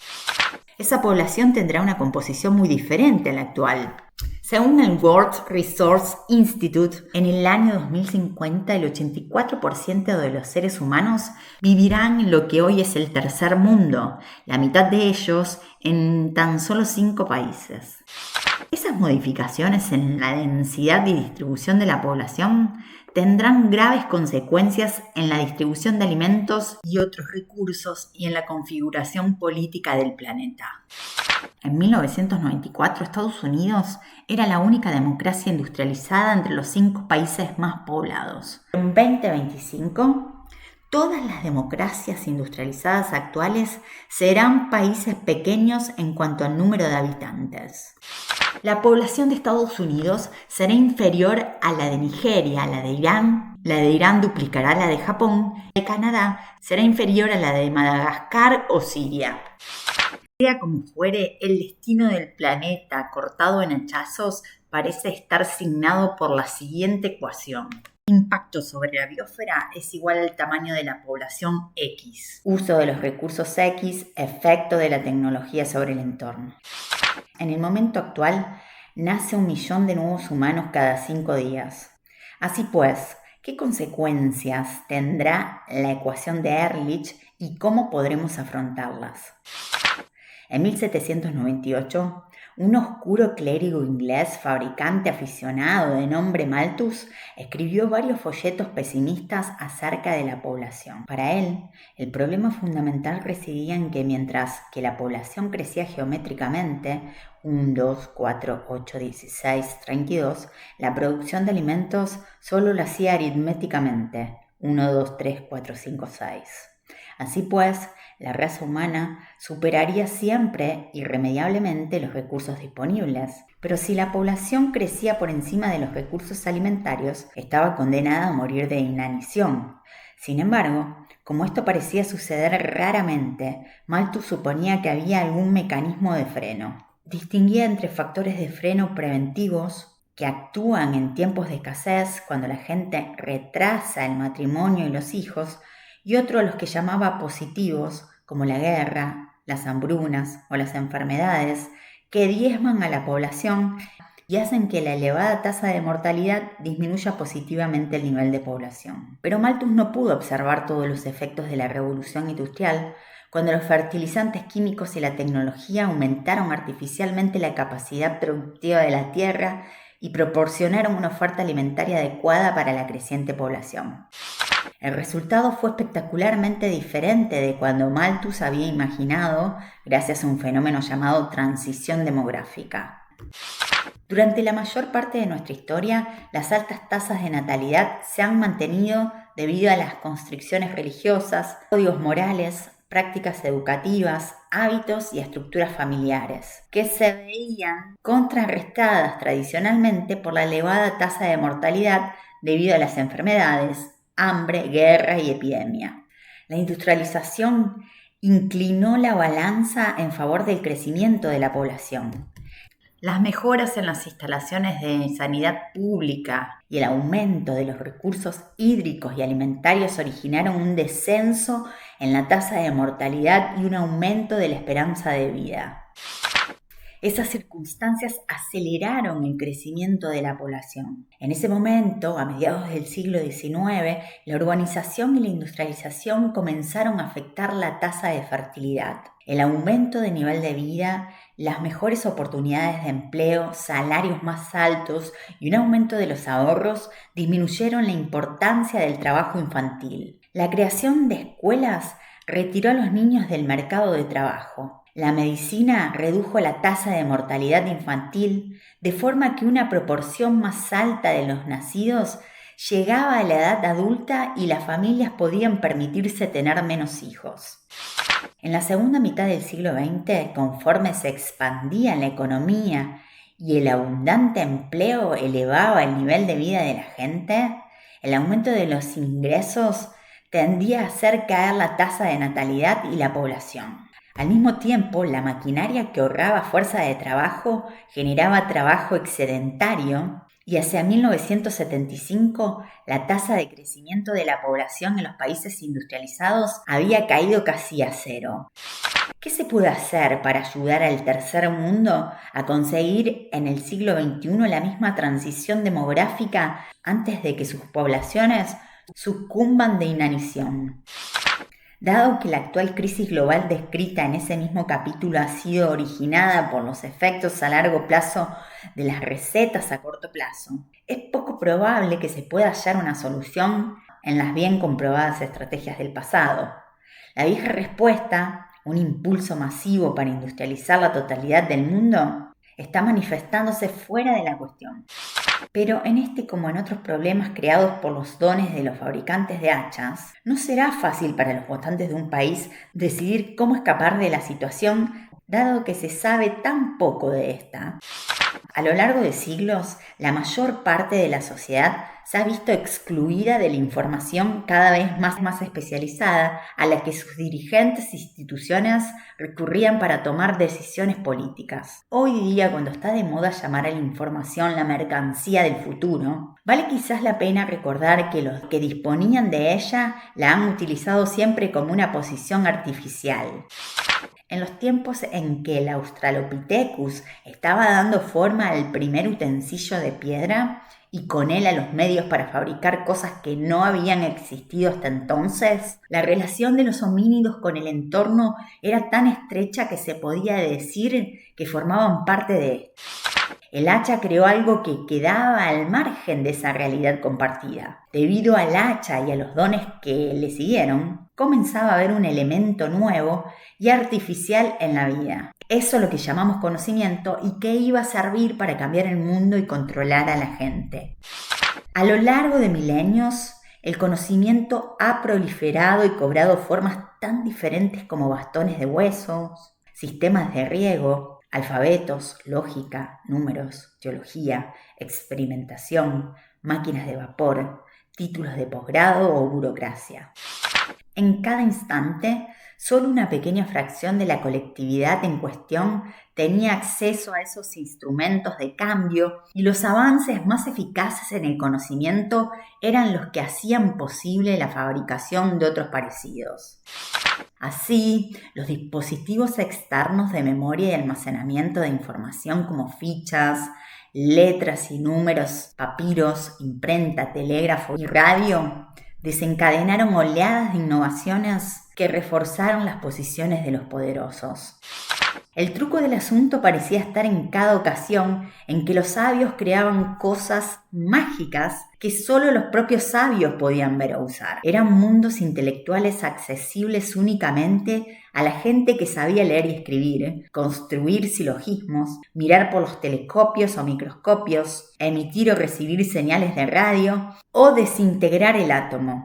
Esa población tendrá una composición muy diferente a la actual. Según el World Resource Institute, en el año 2050 el 84% de los seres humanos vivirán en lo que hoy es el tercer mundo, la mitad de ellos en tan solo 5 países. Esas modificaciones en la densidad y distribución de la población tendrán graves consecuencias en la distribución de alimentos y otros recursos y en la configuración política del planeta. En 1994, Estados Unidos era la única democracia industrializada entre los 5 países más poblados. En 2025, todas las democracias industrializadas actuales serán países pequeños en cuanto al número de habitantes. La población de Estados Unidos será inferior a la de Nigeria, la de Irán duplicará la de Japón, la de Canadá será inferior a la de Madagascar o Siria. Sea como fuere, el destino del planeta cortado en hachazos parece estar asignado por la siguiente ecuación. Impacto sobre la biosfera es igual al tamaño de la población X. Uso de los recursos X, efecto de la tecnología sobre el entorno. En el momento actual, nace 1 millón de nuevos humanos cada 5 días. Así pues, ¿qué consecuencias tendrá la ecuación de Ehrlich y cómo podremos afrontarlas? En 1798, un oscuro clérigo inglés, fabricante aficionado de nombre Malthus, escribió varios folletos pesimistas acerca de la población. Para él, el problema fundamental residía en que mientras que la población crecía geométricamente, 1, 2, 4, 8, 16, 32, la producción de alimentos solo lo hacía aritméticamente, 1, 2, 3, 4, 5, 6. Así pues, la raza humana superaría siempre, irremediablemente, los recursos disponibles. Pero si la población crecía por encima de los recursos alimentarios, estaba condenada a morir de inanición. Sin embargo, como esto parecía suceder raramente, Malthus suponía que había algún mecanismo de freno. Distinguía entre factores de freno preventivos que actúan en tiempos de escasez, cuando la gente retrasa el matrimonio y los hijos, y otro a los que llamaba positivos, como la guerra, las hambrunas o las enfermedades, que diezman a la población y hacen que la elevada tasa de mortalidad disminuya positivamente el nivel de población. Pero Malthus no pudo observar todos los efectos de la revolución industrial cuando los fertilizantes químicos y la tecnología aumentaron artificialmente la capacidad productiva de la tierra y proporcionaron una oferta alimentaria adecuada para la creciente población. El resultado fue espectacularmente diferente de cuando Malthus había imaginado, gracias a un fenómeno llamado transición demográfica. Durante la mayor parte de nuestra historia, las altas tasas de natalidad se han mantenido debido a las constricciones religiosas, códigos morales, prácticas educativas, hábitos y estructuras familiares, que se veían contrarrestadas tradicionalmente por la elevada tasa de mortalidad debido a las enfermedades, hambre, guerra y epidemia. La industrialización inclinó la balanza en favor del crecimiento de la población. Las mejoras en las instalaciones de sanidad pública y el aumento de los recursos hídricos y alimentarios originaron un descenso en la tasa de mortalidad y un aumento de la esperanza de vida. Esas circunstancias aceleraron el crecimiento de la población. En ese momento, a mediados del siglo XIX, la urbanización y la industrialización comenzaron a afectar la tasa de fertilidad. El aumento de nivel de vida, las mejores oportunidades de empleo, salarios más altos y un aumento de los ahorros disminuyeron la importancia del trabajo infantil. La creación de escuelas retiró a los niños del mercado de trabajo. La medicina redujo la tasa de mortalidad infantil de forma que una proporción más alta de los nacidos llegaba a la edad adulta y las familias podían permitirse tener menos hijos. En la segunda mitad del siglo XX, conforme se expandía la economía y el abundante empleo elevaba el nivel de vida de la gente, el aumento de los ingresos tendía a hacer caer la tasa de natalidad y la población. Al mismo tiempo, la maquinaria que ahorraba fuerza de trabajo generaba trabajo excedentario y hacia 1975 la tasa de crecimiento de la población en los países industrializados había caído casi a cero. ¿Qué se puede hacer para ayudar al tercer mundo a conseguir en el siglo XXI la misma transición demográfica antes de que sus poblaciones sucumban de inanición? Dado que la actual crisis global descrita en ese mismo capítulo ha sido originada por los efectos a largo plazo de las recetas a corto plazo, es poco probable que se pueda hallar una solución en las bien comprobadas estrategias del pasado. La vieja respuesta, un impulso masivo para industrializar la totalidad del mundo, está manifestándose fuera de la cuestión. Pero en este como en otros problemas creados por los dones de los fabricantes de hachas, no será fácil para los votantes de un país decidir cómo escapar de la situación, dado que se sabe tan poco de esta. A lo largo de siglos, la mayor parte de la sociedad se ha visto excluida de la información cada vez más especializada a la que sus dirigentes e instituciones recurrían para tomar decisiones políticas. Hoy día, cuando está de moda llamar a la información la mercancía del futuro, vale quizás la pena recordar que los que disponían de ella la han utilizado siempre como una posición artificial. En los tiempos en que el Australopithecus estaba dando forma al primer utensilio de piedra y con él a los medios para fabricar cosas que no habían existido hasta entonces, la relación de los homínidos con el entorno era tan estrecha que se podía decir que formaban parte de él. El hacha creó algo que quedaba al margen de esa realidad compartida. Debido al hacha y a los dones que le siguieron, comenzaba a haber un elemento nuevo y artificial en la vida. Eso es lo que llamamos conocimiento y que iba a servir para cambiar el mundo y controlar a la gente. A lo largo de milenios, el conocimiento ha proliferado y cobrado formas tan diferentes como bastones de huesos, sistemas de riego, alfabetos, lógica, números, teología, experimentación, máquinas de vapor, títulos de posgrado o burocracia. En cada instante, solo una pequeña fracción de la colectividad en cuestión tenía acceso a esos instrumentos de cambio y los avances más eficaces en el conocimiento eran los que hacían posible la fabricación de otros parecidos. Así, los dispositivos externos de memoria y almacenamiento de información como fichas, letras y números, papiros, imprenta, telégrafo y radio desencadenaron oleadas de innovaciones que reforzaron las posiciones de los poderosos. El truco del asunto parecía estar en cada ocasión en que los sabios creaban cosas mágicas que solo los propios sabios podían ver o usar. Eran mundos intelectuales accesibles únicamente a la gente que sabía leer y escribir, construir silogismos, mirar por los telescopios o microscopios, emitir o recibir señales de radio o desintegrar el átomo.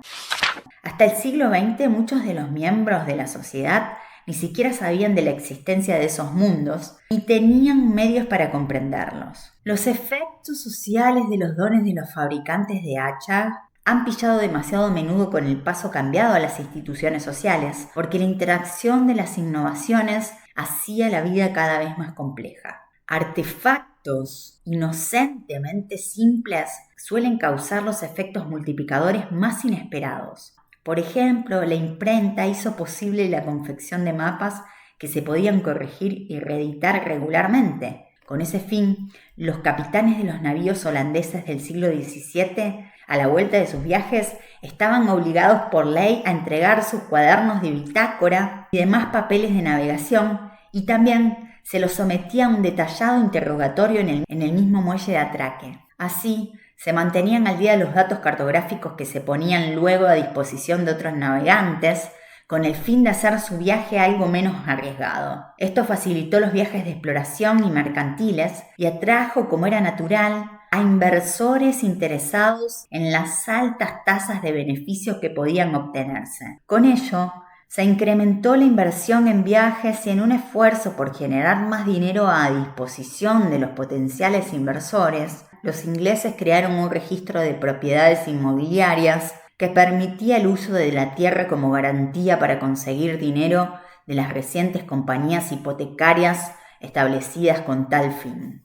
Hasta el siglo XX, muchos de los miembros de la sociedad ni siquiera sabían de la existencia de esos mundos y tenían medios para comprenderlos. Los efectos sociales de los dones de los fabricantes de hacha han pillado demasiado a menudo con el paso cambiado a las instituciones sociales, porque la interacción de las innovaciones hacía la vida cada vez más compleja. Artefactos inocentemente simples suelen causar los efectos multiplicadores más inesperados. Por ejemplo, la imprenta hizo posible la confección de mapas que se podían corregir y reeditar regularmente. Con ese fin, los capitanes de los navíos holandeses del siglo XVII, a la vuelta de sus viajes, estaban obligados por ley a entregar sus cuadernos de bitácora y demás papeles de navegación, y también se los sometía a un detallado interrogatorio en el mismo muelle de atraque. Así, se mantenían al día los datos cartográficos que se ponían luego a disposición de otros navegantes, con el fin de hacer su viaje algo menos arriesgado. Esto facilitó los viajes de exploración y mercantiles y atrajo, como era natural, a inversores interesados en las altas tasas de beneficios que podían obtenerse. Con ello, se incrementó la inversión en viajes y en un esfuerzo por generar más dinero a disposición de los potenciales inversores, los ingleses crearon un registro de propiedades inmobiliarias que permitía el uso de la tierra como garantía para conseguir dinero de las recientes compañías hipotecarias establecidas con tal fin.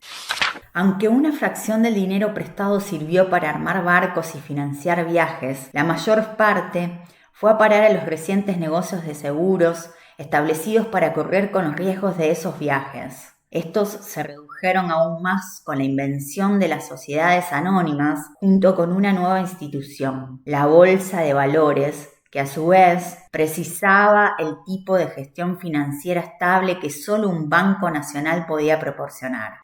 Aunque una fracción del dinero prestado sirvió para armar barcos y financiar viajes, la mayor parte fue a parar a los recientes negocios de seguros establecidos para correr con los riesgos de esos viajes. Estos se redujeron aún más con la invención de las sociedades anónimas junto con una nueva institución, la Bolsa de Valores, que a su vez precisaba el tipo de gestión financiera estable que solo un banco nacional podía proporcionar.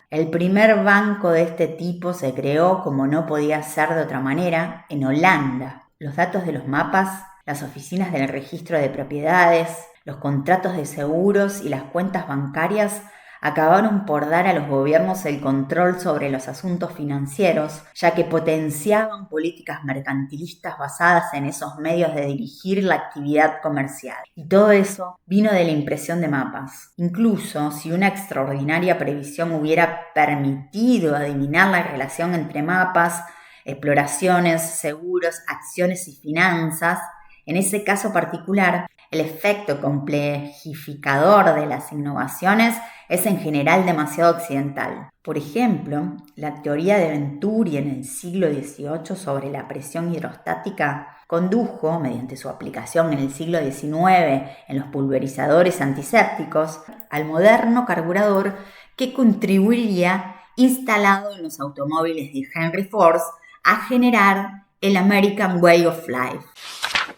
El primer banco de este tipo se creó, como no podía ser de otra manera, en Holanda. Los datos de los mapas, las oficinas del registro de propiedades, los contratos de seguros y las cuentas bancarias acabaron por dar a los gobiernos el control sobre los asuntos financieros, ya que potenciaban políticas mercantilistas basadas en esos medios de dirigir la actividad comercial. Y todo eso vino de la impresión de mapas. Incluso si una extraordinaria previsión hubiera permitido adivinar la relación entre mapas, exploraciones, seguros, acciones y finanzas, en ese caso particular, el efecto complejificador de las innovaciones es en general demasiado occidental. Por ejemplo, la teoría de Venturi en el siglo XVIII sobre la presión hidrostática condujo, mediante su aplicación en el siglo XIX en los pulverizadores antisépticos, al moderno carburador que contribuiría, instalado en los automóviles de Henry Ford, a generar el American Way of Life.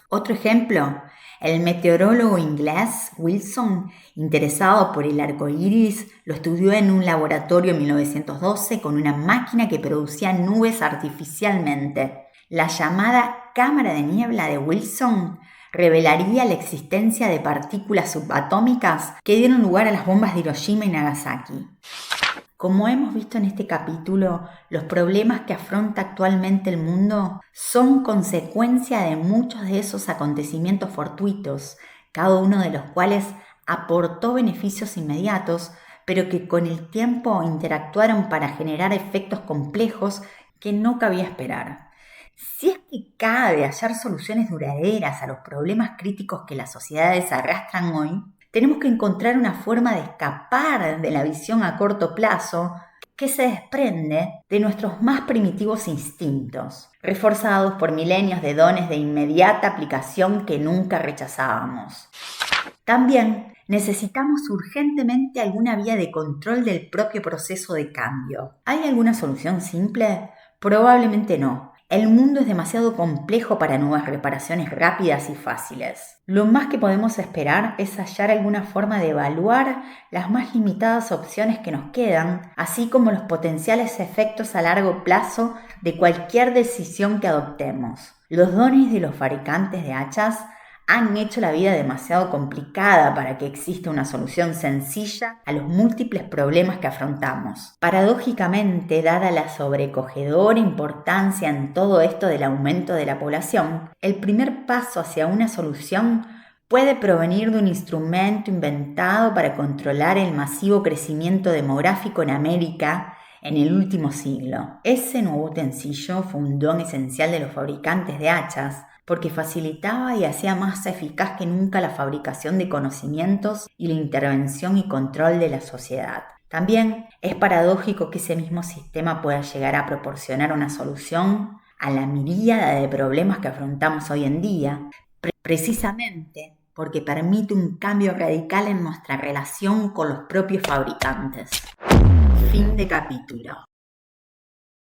Otro ejemplo, el meteorólogo inglés Wilson, interesado por el arco iris, lo estudió en un laboratorio en 1912 con una máquina que producía nubes artificialmente. La llamada cámara de niebla de Wilson revelaría la existencia de partículas subatómicas que dieron lugar a las bombas de Hiroshima y Nagasaki. Como hemos visto en este capítulo, los problemas que afronta actualmente el mundo son consecuencia de muchos de esos acontecimientos fortuitos, cada uno de los cuales aportó beneficios inmediatos, pero que con el tiempo interactuaron para generar efectos complejos que no cabía esperar. Si es que cabe hallar soluciones duraderas a los problemas críticos que las sociedades arrastran hoy, tenemos que encontrar una forma de escapar de la visión a corto plazo que se desprende de nuestros más primitivos instintos, reforzados por milenios de dones de inmediata aplicación que nunca rechazábamos. También necesitamos urgentemente alguna vía de control del propio proceso de cambio. ¿Hay alguna solución simple? Probablemente no. El mundo es demasiado complejo para nuevas reparaciones rápidas y fáciles. Lo más que podemos esperar es hallar alguna forma de evaluar las más limitadas opciones que nos quedan, así como los potenciales efectos a largo plazo de cualquier decisión que adoptemos. Los dones de los fabricantes de hachas han hecho la vida demasiado complicada para que exista una solución sencilla a los múltiples problemas que afrontamos. Paradójicamente, dada la sobrecogedora importancia en todo esto del aumento de la población, el primer paso hacia una solución puede provenir de un instrumento inventado para controlar el masivo crecimiento demográfico en América en el último siglo. Ese nuevo utensilio fue un don esencial de los fabricantes de hachas, porque facilitaba y hacía más eficaz que nunca la fabricación de conocimientos y la intervención y control de la sociedad. También es paradójico que ese mismo sistema pueda llegar a proporcionar una solución a la miríada de problemas que afrontamos hoy en día, precisamente porque permite un cambio radical en nuestra relación con los propios fabricantes. Fin de capítulo.